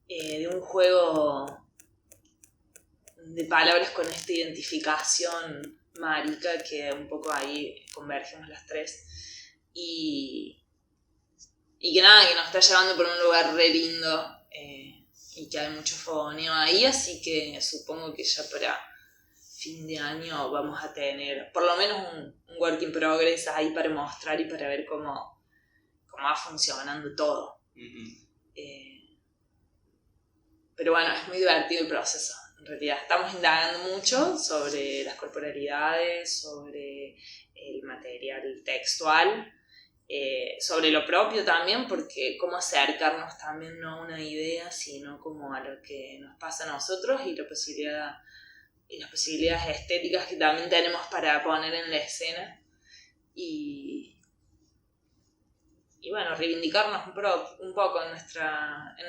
de un juego de palabras con esta identificación marica que un poco ahí convergemos las tres. Y que nada, que nos está llevando por un lugar re lindo y que hay mucho fogoneo ahí, así que supongo que ya para fin de año vamos a tener por lo menos un work in progress ahí para mostrar y para ver cómo va funcionando todo. Pero bueno, es muy divertido el proceso. En realidad estamos indagando mucho sobre las corporalidades, sobre el material textual, sobre lo propio también, porque cómo acercarnos también no a una idea, sino como a lo que nos pasa a nosotros y las posibilidades estéticas que también tenemos para poner en la escena. Y bueno, reivindicarnos un poco en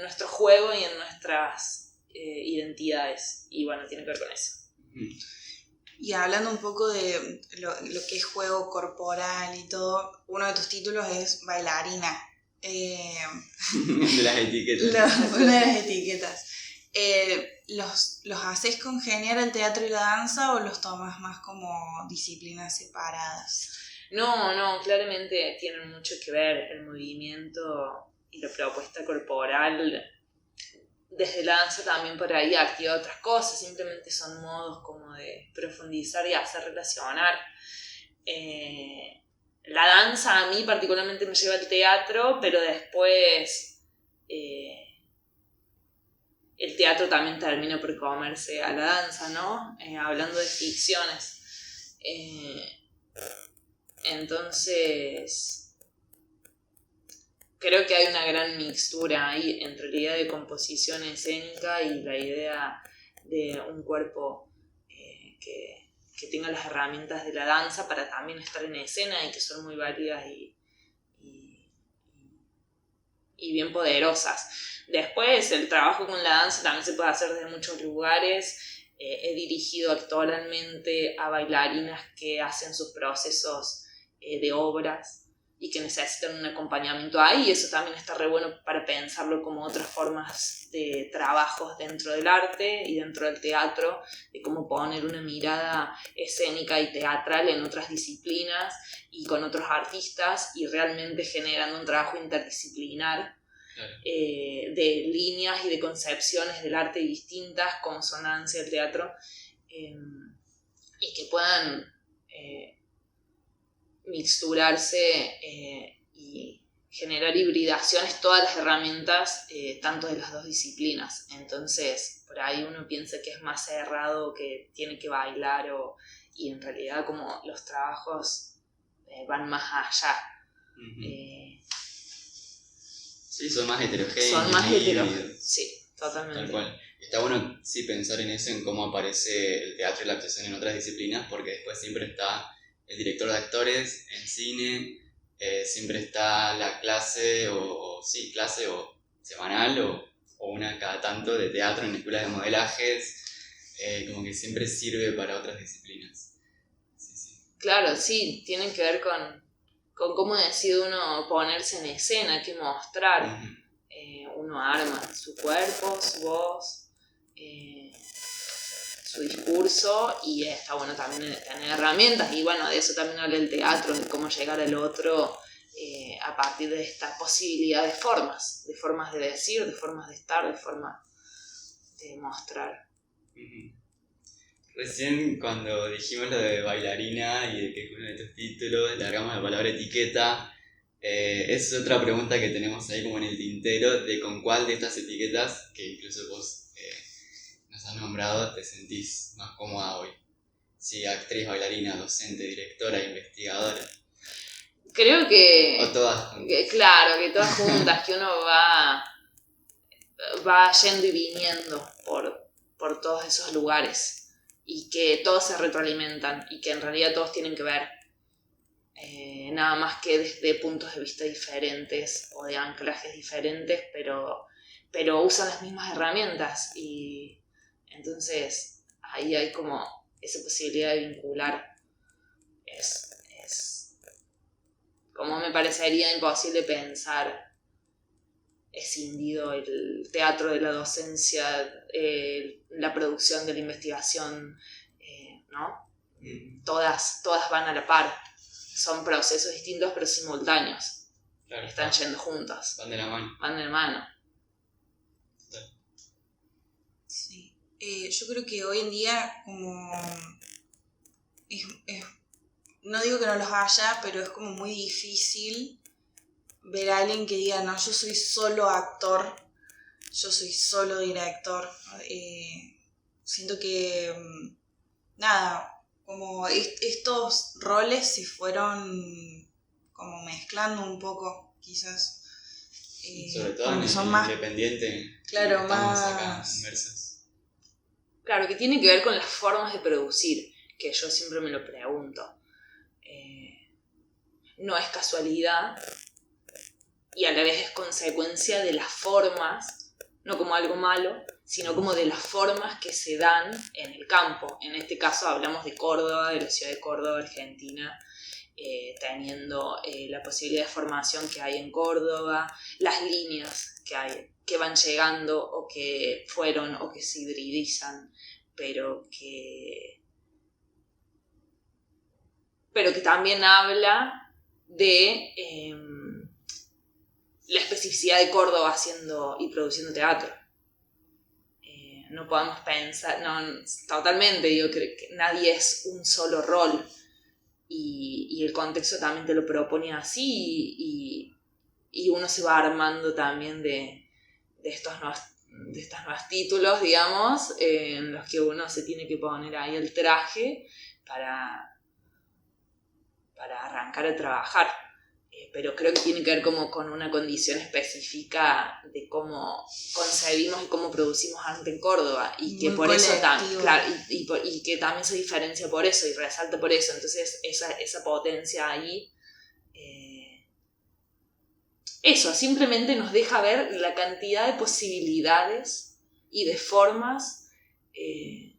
nuestro juego y en nuestras identidades. Y bueno, tiene que ver con eso. Y hablando un poco de lo que es juego corporal y todo, uno de tus títulos es bailarina. De las etiquetas. Una de las etiquetas. ¿Los haces congeniar el teatro y la danza o los tomas más como disciplinas separadas? No, claramente tienen mucho que ver el movimiento y la propuesta corporal. Desde la danza también por ahí activa otras cosas, simplemente son modos como de profundizar y hacer relacionar. La danza a mí particularmente me lleva al teatro, pero después el teatro también termina por comerse a la danza, ¿no? Hablando de ficciones. Entonces, creo que hay una gran mixtura ahí entre la idea de composición escénica y la idea de un cuerpo que tenga las herramientas de la danza para también estar en escena y que son muy válidas y bien poderosas. Después, el trabajo con la danza también se puede hacer desde muchos lugares. He dirigido actualmente a bailarinas que hacen sus procesos de obras y que necesitan un acompañamiento ahí, y eso también está re bueno para pensarlo como otras formas de trabajos dentro del arte y dentro del teatro, de cómo poner una mirada escénica y teatral en otras disciplinas y con otros artistas y realmente generando un trabajo interdisciplinar. Claro. De líneas y de concepciones del arte distintas como son la danza y el teatro, y que puedan mixturarse y generar hibridaciones, todas las herramientas, tanto de las dos disciplinas. Entonces, por ahí uno piensa que es más cerrado, que tiene que bailar, y en realidad como los trabajos van más allá. Uh-huh. Sí, son más heterogéneos. Son más heterogéneos, sí, totalmente. Tal cual. Está bueno, sí, pensar en eso, en cómo aparece el teatro y la actuación en otras disciplinas, porque después siempre está el director de actores en cine, siempre está la clase, clase o semanal, o una cada tanto de teatro en escuelas de modelajes, como que siempre sirve para otras disciplinas. Sí. Claro, sí, tienen que ver con cómo decide uno ponerse en escena, qué mostrar. Uh-huh. Uno arma su cuerpo, su voz, su discurso, y está bueno también tener herramientas, y bueno, de eso también habla el teatro, de cómo llegar al otro a partir de esta posibilidad de formas de decir, de formas de estar, de formas de mostrar. Uh-huh. Recién cuando dijimos lo de bailarina y de que es uno de tus títulos, largamos la palabra etiqueta. Es otra pregunta que tenemos ahí como en el tintero, de con cuál de estas etiquetas, que incluso vos nos has nombrado, te sentís más cómoda hoy. Sí, actriz, bailarina, docente, directora, investigadora. Creo que... O todas juntas. Claro, que todas juntas, que uno va yendo y viniendo por todos esos lugares. Y que todos se retroalimentan y que en realidad todos tienen que ver, nada más que desde puntos de vista diferentes o de anclajes diferentes, pero usan las mismas herramientas, y entonces ahí hay como esa posibilidad de vincular. Es como me parecería imposible pensar escindido el teatro de la docencia, la producción de la investigación, ¿no? Todas van a la par. Son procesos distintos pero simultáneos. Claro, Están yendo juntos. van de la mano. Van de mano. Sí. Yo creo que hoy en día como no digo que no los haya, pero es como muy difícil ver a alguien que diga, no, yo soy solo actor, yo soy solo director. Siento que, nada, como estos roles se fueron como mezclando un poco, quizás. Sobre todo en el son más, independiente. claro, estamos más acá inmersos. Claro, que tiene que ver con las formas de producir, que yo siempre me lo pregunto. No es casualidad y a la vez es consecuencia de las formas, no como algo malo, sino como de las formas que se dan en el campo. En este caso hablamos de Córdoba, de la ciudad de Córdoba, Argentina, teniendo la posibilidad de formación que hay en Córdoba, las líneas que hay, que van llegando o que fueron o que se hibridizan, pero que también habla de la especificidad de Córdoba haciendo y produciendo teatro. No podemos pensar, no, totalmente, digo que nadie es un solo rol y el contexto también te lo propone así y uno se va armando también de estos nuevos títulos, digamos, en los que uno se tiene que poner ahí el traje para arrancar a trabajar. Pero creo que tiene que ver como con una condición específica de cómo concebimos y cómo producimos arte en Córdoba y que muy por eso colectivo. claro, y que también se diferencia por eso y resalta por eso. Entonces esa potencia ahí, eso simplemente nos deja ver la cantidad de posibilidades y de formas que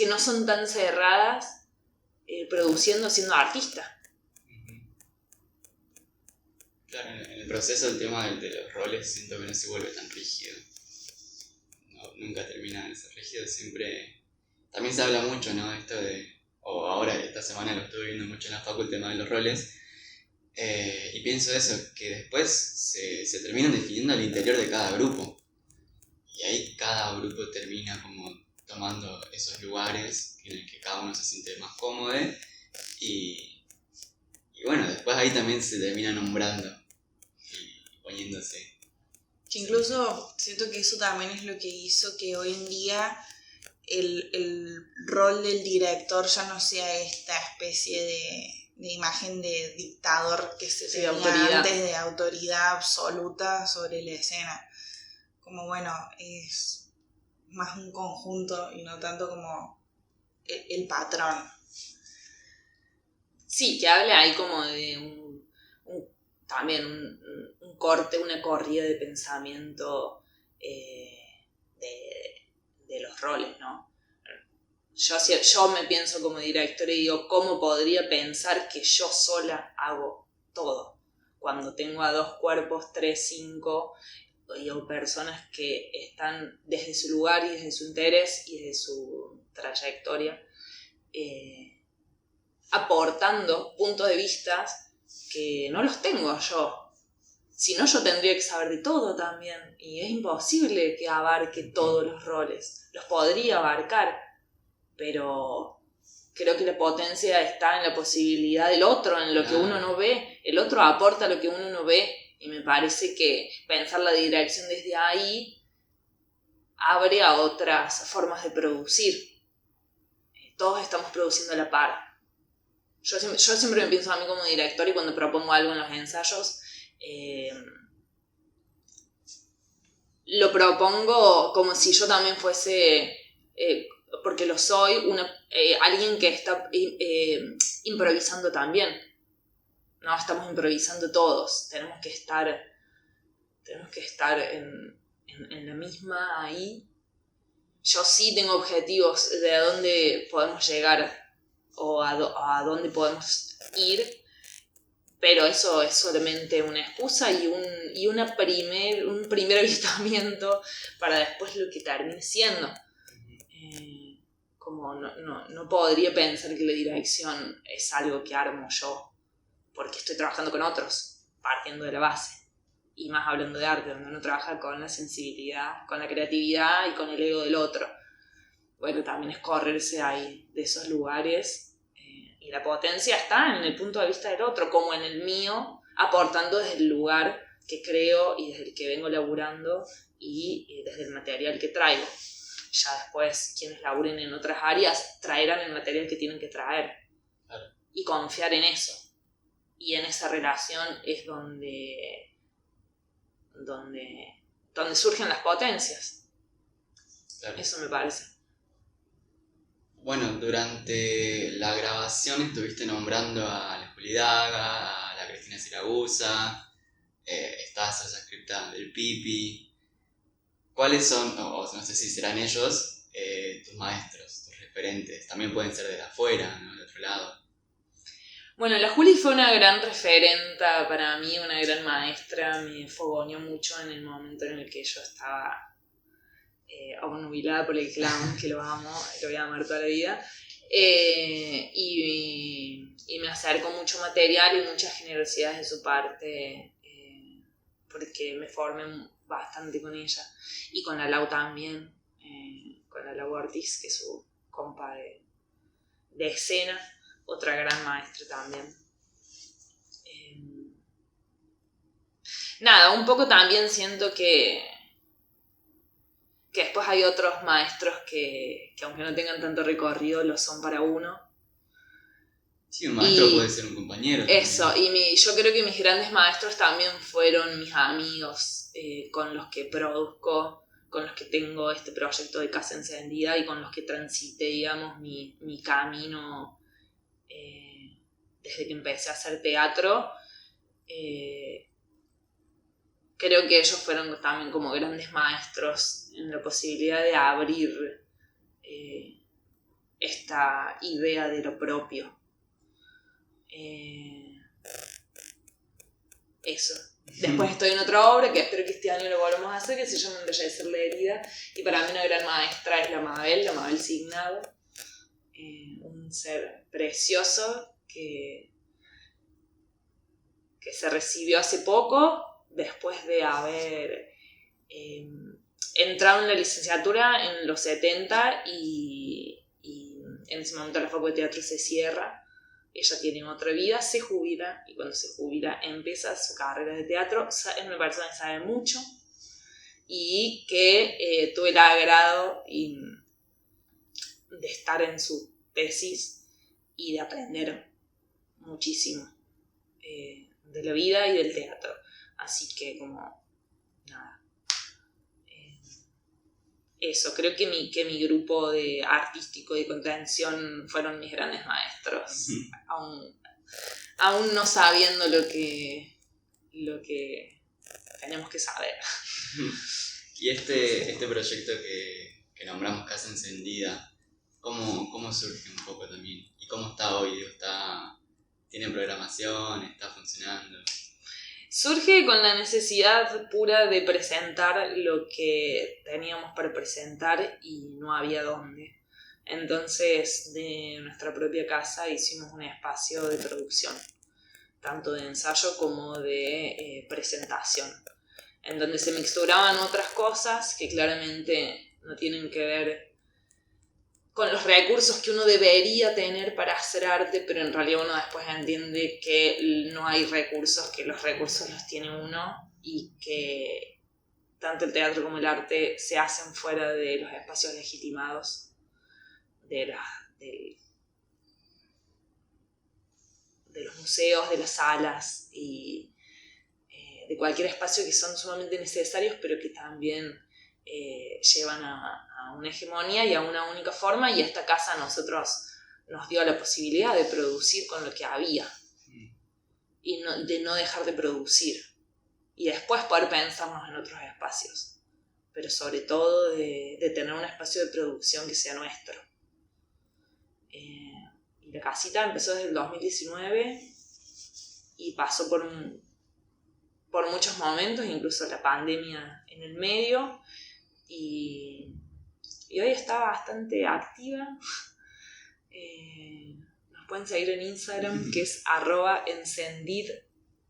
no son tan cerradas, produciendo, siendo artista. Claro, en el proceso el tema de los roles siento que no se vuelve tan rígido. No, nunca termina de ser rígido, siempre... También se habla mucho, ¿no? Esto de... O ahora, esta semana lo estuve viendo mucho en la facu, el tema de los roles. Y pienso eso, que después se terminan definiendo al interior de cada grupo. Y ahí cada grupo termina como tomando esos lugares en el que cada uno se siente más cómodo y bueno, después ahí también se termina nombrando y poniéndose. Que incluso siento que eso también es lo que hizo que hoy en día el rol del director ya no sea esta especie de imagen de dictador que se tenía autoridad. antes, de autoridad absoluta sobre la escena. Como bueno, es más un conjunto y no tanto como el patrón. Sí, que habla ahí como de también un corte, una corrida de pensamiento de los roles, ¿no? Yo me pienso como directora y digo, ¿cómo podría pensar que yo sola hago todo? Cuando tengo a 2 cuerpos, 3, 5... o personas que están desde su lugar y desde su interés y desde su trayectoria aportando puntos de vista que no los tengo yo. Si no, yo tendría que saber de todo también y es imposible que abarque todos los roles. Los podría abarcar, pero creo que la potencia está en la posibilidad del otro, en lo que uno no ve. El otro aporta lo que uno no ve. Y me parece que pensar la dirección desde ahí abre a otras formas de producir. Todos estamos produciendo a la par. Yo siempre me pienso a mí como director y cuando propongo algo en los ensayos, lo propongo como si yo también fuese, porque lo soy, alguien que está improvisando también. No, estamos improvisando todos, tenemos que estar en la misma ahí. Yo sí tengo objetivos de a dónde podemos llegar o a dónde podemos ir, pero eso es solamente una excusa y un primer avistamiento para después lo que termine siendo. Como no podría pensar que la dirección es algo que armo yo, porque estoy trabajando con otros, partiendo de la base. Y más hablando de arte, donde uno trabaja con la sensibilidad, con la creatividad y con el ego del otro. Bueno, también es correrse ahí de esos lugares. Y la potencia está en el punto de vista del otro, como en el mío, aportando desde el lugar que creo y desde el que vengo laburando y desde el material que traigo. Ya después, quienes laburen en otras áreas traerán el material que tienen que traer. Claro. Y confiar en eso. Y en esa relación es donde surgen las potencias. Claro. Eso me parece. Bueno, durante la grabación estuviste nombrando a la Juli Daga, a la Cristina Siragusa, está Sasha Scripta del Pipi. ¿Cuáles son, o no sé si serán ellos, tus maestros, tus referentes? También pueden ser de afuera, ¿no? De otro lado. Bueno, la Juli fue una gran referenta para mí, una gran maestra, me fogoneó mucho en el momento en el que yo estaba obnubilada por el clown, que lo amo, lo voy a amar toda la vida, y me acercó mucho material y muchas generosidades de su parte, porque me formé bastante con ella, y con la Lau también, con la Lau Ortiz, que es su compa de escena, otra gran maestra también. Nada, un poco también siento que después hay otros maestros que aunque no tengan tanto recorrido, lo son para uno. Sí, un maestro puede ser un compañero. Eso, también. y yo creo que mis grandes maestros también fueron mis amigos, con los que produzco, con los que tengo este proyecto de Casa Encendida y con los que transité, digamos, mi camino desde que empecé a hacer teatro. Creo que ellos fueron también como grandes maestros en la posibilidad de abrir esta idea de lo propio. Eso. Después estoy en otra obra que espero que este año lo volvamos a hacer, que se llama Embellecer la herida, y para mí una gran maestra es la Mabel Signado, un ser precioso que se recibió hace poco después de haber entrado en la licenciatura en los 70 y en ese momento la Facultad de Teatro se cierra. Ella tiene otra vida, se jubila, y cuando se jubila empieza su carrera de teatro. Es una persona que sabe mucho y que tuve el agrado de estar en su tesis y de aprender muchísimo de la vida y del teatro. Así que nada. Eso, creo que mi grupo de artístico de contención fueron mis grandes maestros, aún no sabiendo lo que tenemos que saber. Y este proyecto que nombramos Casa Encendida, ¿cómo surge un poco también? ¿Y cómo está hoy? ¿Tiene programación? ¿Está funcionando? Surge con la necesidad pura de presentar lo que teníamos para presentar y no había dónde. Entonces, de nuestra propia casa hicimos un espacio de producción, tanto de ensayo como de presentación, en donde se mixturaban otras cosas que claramente no tienen que ver con los recursos que uno debería tener para hacer arte, pero en realidad uno después entiende que no hay recursos, que los recursos los tiene uno y que tanto el teatro como el arte se hacen fuera de los espacios legitimados de los museos, de las salas y de cualquier espacio que son sumamente necesarios, pero que también llevan a una hegemonía y a una única forma, y esta casa a nosotros nos dio la posibilidad de producir con lo que había y de no dejar de producir y después poder pensarnos en otros espacios, pero sobre todo de tener un espacio de producción que sea nuestro. Y la casita empezó desde el 2019 y pasó por muchos momentos, incluso la pandemia en el medio, y hoy está bastante activa. Nos pueden seguir en Instagram, que es @encendid,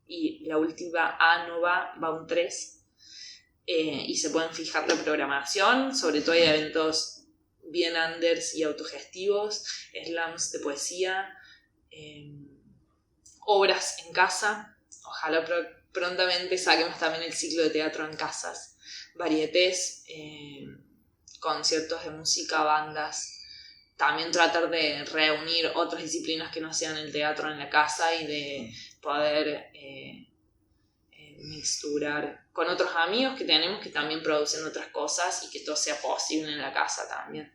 y la última A no va un 3. Y se pueden fijar la programación, sobre todo hay eventos bien unders y autogestivos, slams de poesía, obras en casa. Ojalá prontamente saquemos también el ciclo de teatro en casas, varietés, conciertos de música, bandas. También tratar de reunir otras disciplinas que no sean el teatro en la casa y de poder mixturar con otros amigos que tenemos que también producen otras cosas y que todo sea posible en la casa también.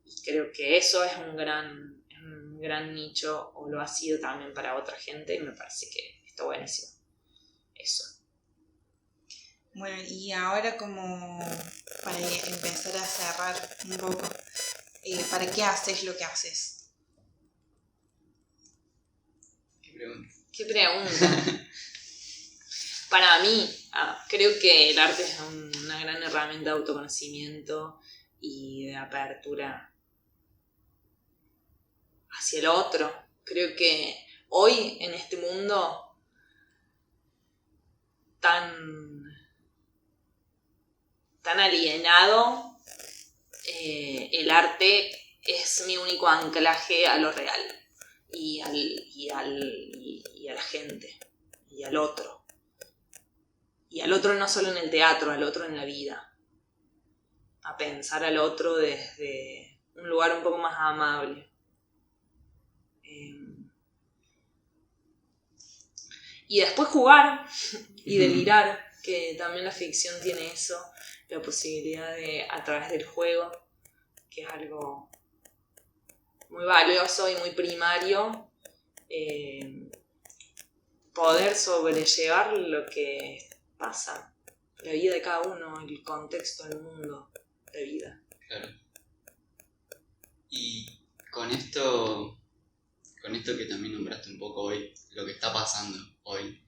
Y creo que eso es un gran nicho, o lo ha sido también para otra gente, y me parece que está buenísimo. Eso. Bueno, y ahora como para empezar a cerrar un poco, ¿para qué haces lo que haces? ¿Qué pregunta? ¿Qué pregunta? Para mí, creo que el arte es una gran herramienta de autoconocimiento y de apertura hacia el otro. Creo que hoy, en este mundo tan alienado, el arte es mi único anclaje a lo real y a la gente y al otro. Y al otro no solo en el teatro, al otro en la vida. A pensar al otro desde un lugar un poco más amable. Y después jugar y delirar, que también la ficción tiene eso, la posibilidad de, a través del juego, que es algo muy valioso y muy primario, poder sobrellevar lo que pasa, la vida de cada uno, el contexto del mundo de vida. Claro. Y con esto que también nombraste un poco hoy, lo que está pasando hoy,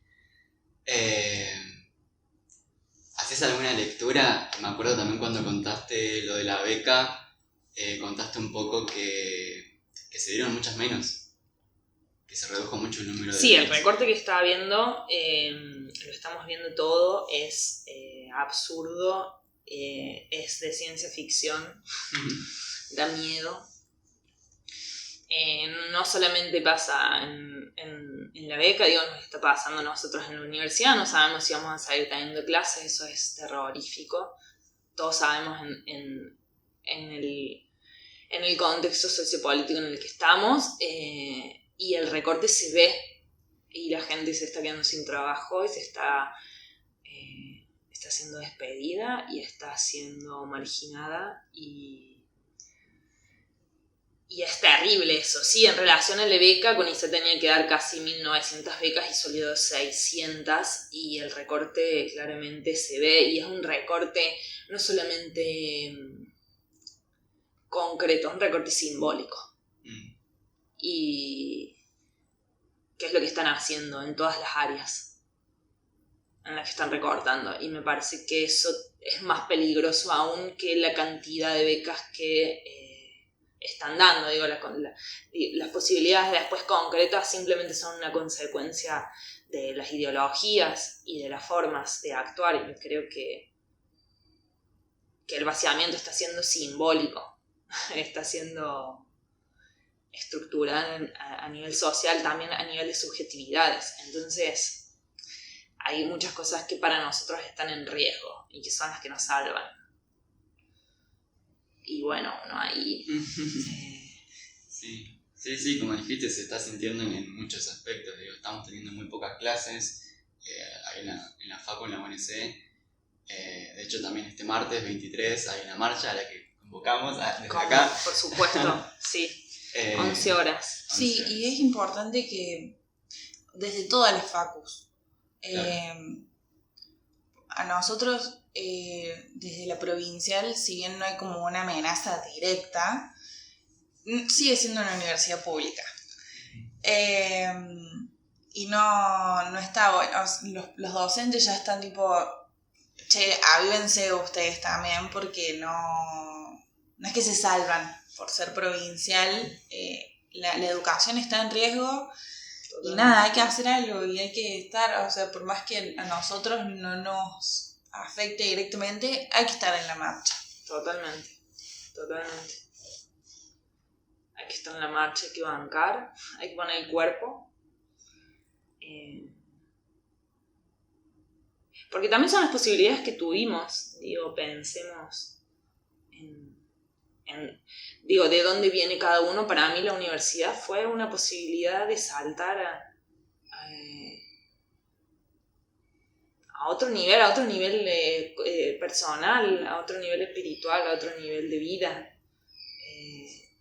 ¿haces alguna lectura? Me acuerdo también cuando contaste lo de la beca, contaste un poco que se dieron muchas menos, que se redujo mucho el número de... Sí, el recorte que estaba viendo, lo estamos viendo todo, es absurdo, es de ciencia ficción, da miedo. No solamente pasa en la beca, digo, nos está pasando a nosotros en la universidad, no sabemos si vamos a seguir teniendo clases, eso es terrorífico. Todos sabemos en el contexto sociopolítico en el que estamos, y el recorte se ve, y la gente se está quedando sin trabajo y se está siendo despedida y está siendo marginada, y es terrible eso. Sí, en relación a la beca, CONICET tenía que dar casi 1900 becas y solo dio 600, y el recorte claramente se ve, y es un recorte no solamente concreto, es un recorte simbólico. Y qué es lo que están haciendo en todas las áreas en las que están recortando, y me parece que eso es más peligroso aún que la cantidad de becas que están dando. Digo, las posibilidades después concretas simplemente son una consecuencia de las ideologías y de las formas de actuar, y creo que el vaciamiento está siendo simbólico, está siendo estructural a nivel social, también a nivel de subjetividades. Entonces hay muchas cosas que para nosotros están en riesgo y que son las que nos salvan. Y bueno, no hay... Sí, como dijiste, se está sintiendo en muchos aspectos. Digo, estamos teniendo muy pocas clases ahí en la Facu, en la UNC. De hecho, también este martes 23 hay una marcha a la que convocamos desde acá. Por supuesto, sí. 11 horas. Sí, y es importante que desde todas las facus, Claro. a nosotros desde la provincial, si bien no hay como una amenaza directa, sigue siendo una universidad pública. y no está bueno. Los docentes ya están tipo, che, avívense ustedes también porque no es que se salvan por ser provincial, la educación está en riesgo. Y nada, hay que hacer algo y hay que estar, o sea, por más que a nosotros no nos afecte directamente, hay que estar en la marcha. Totalmente. Hay que estar en la marcha, hay que bancar, hay que poner el cuerpo. Porque también son las posibilidades que tuvimos, digo, pensemos digo, de dónde viene cada uno. Para mí la universidad fue una posibilidad de saltar a otro nivel personal, a otro nivel espiritual, a otro nivel de vida,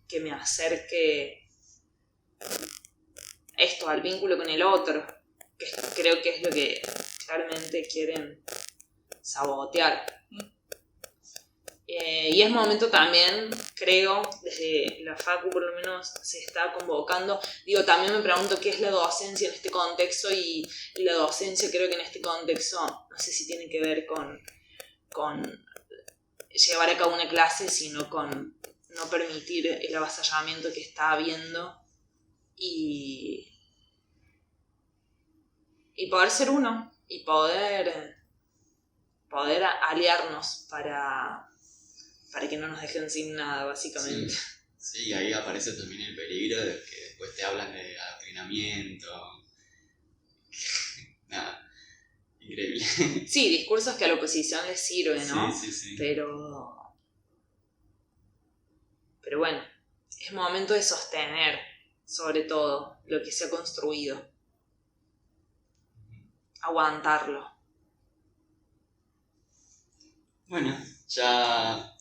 que me acerque esto al vínculo con el otro, que creo que es lo que claramente quieren sabotear. Y es momento también, creo, desde la facu por lo menos se está convocando. Digo, también me pregunto qué es la docencia en este contexto y la docencia creo que en este contexto, no sé si tiene que ver con llevar a cabo una clase, sino con no permitir el avasallamiento que está habiendo y poder ser uno y poder aliarnos para que no nos dejen sin nada, básicamente. Sí, ahí aparece también el peligro de que después te hablan de adoctrinamiento. Nada, increíble. Sí, discursos que a la oposición les sirven, ¿no? Sí. Pero bueno, es momento de sostener, sobre todo, lo que se ha construido. Aguantarlo. Bueno, ya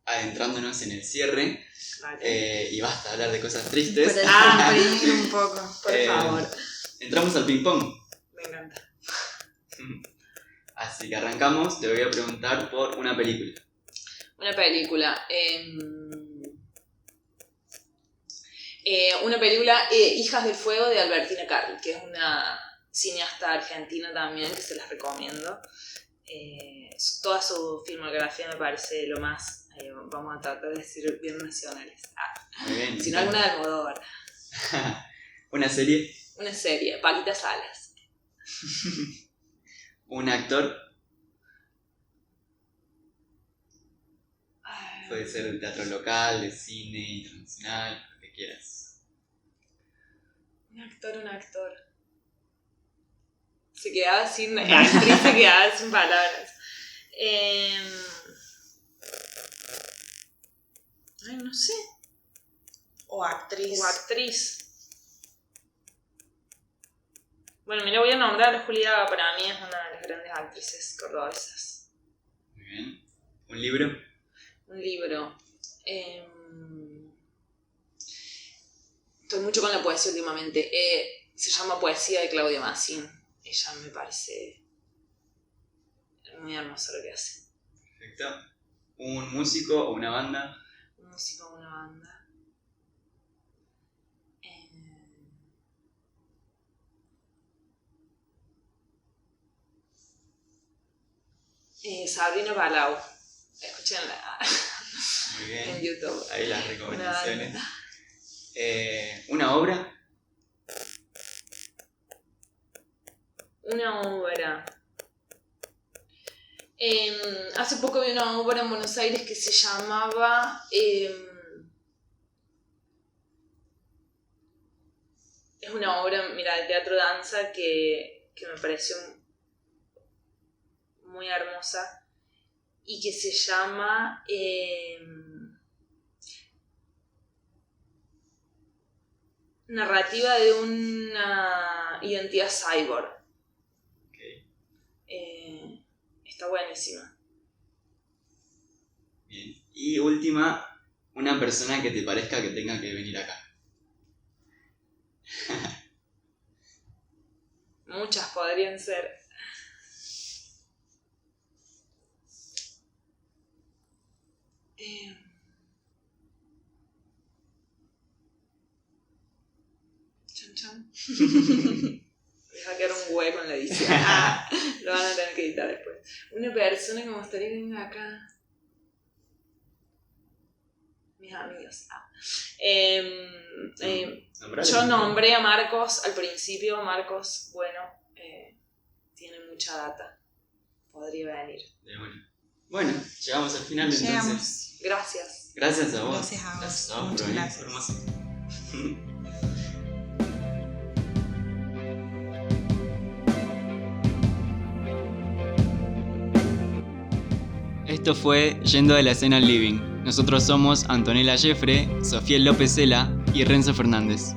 adentrándonos en el cierre, Vale. y basta de hablar de cosas tristes. Para despedir un poco. Por favor. Entramos al ping pong. Me encanta. Así que arrancamos, te voy a preguntar por una película. Una película. Una película, Hijas del Fuego, de Albertina Carri, que es una cineasta argentina también, que se las recomiendo. Toda su filmografía me parece lo más, vamos a tratar de decir bien nacionales. Muy bien. Si no, alguna de Almodóvar. ¿Una serie? Una serie, Paquita Salas. ¿Un actor? Puede ser de teatro local, de cine, internacional, lo que quieras. Un actor. Se quedaba sin... La actriz se quedaba sin palabras. Ay, no sé. O actriz. Bueno, me la voy a nombrar. Julia para mí es una de las grandes actrices cordobesas. Muy bien. ¿Un libro? Un libro. Estoy mucho con la poesía últimamente. Se llama Poesía, de Claudia Massín. Ella me parece muy hermoso lo que hace. Perfecto. ¿Un músico o una banda? Un músico, una banda. Sabrina Palau. Escúchenla. Muy bien. En YouTube. Ahí las recomendaciones. ¿Una obra? Una obra. Hace poco vi una obra en Buenos Aires que se llamaba... es una obra, mira, de teatro danza que me pareció muy hermosa y que se llama Narrativa de una identidad cyborg. Okay. Está buenísima. Bien. Y última, una persona que te parezca que tenga que venir acá. Muchas podrían ser. Chan. chan. Les va a quedar un hueco en la edición. Lo van a tener que editar después. Una persona que me gustaría que venga acá. Mis amigos. Yo nombré a Marcos al principio. Marcos, bueno, tiene mucha data. Podría venir. Bueno, llegamos al final entonces. Gracias. Gracias a vos. Gracias a vos. Gracias a vos por Muchas venir. gracias. Fue hermoso. Esto fue Yendo de la Escena al Living. Nosotros somos Antonella Jeffre, Sofía López Cela y Renzo Fernández.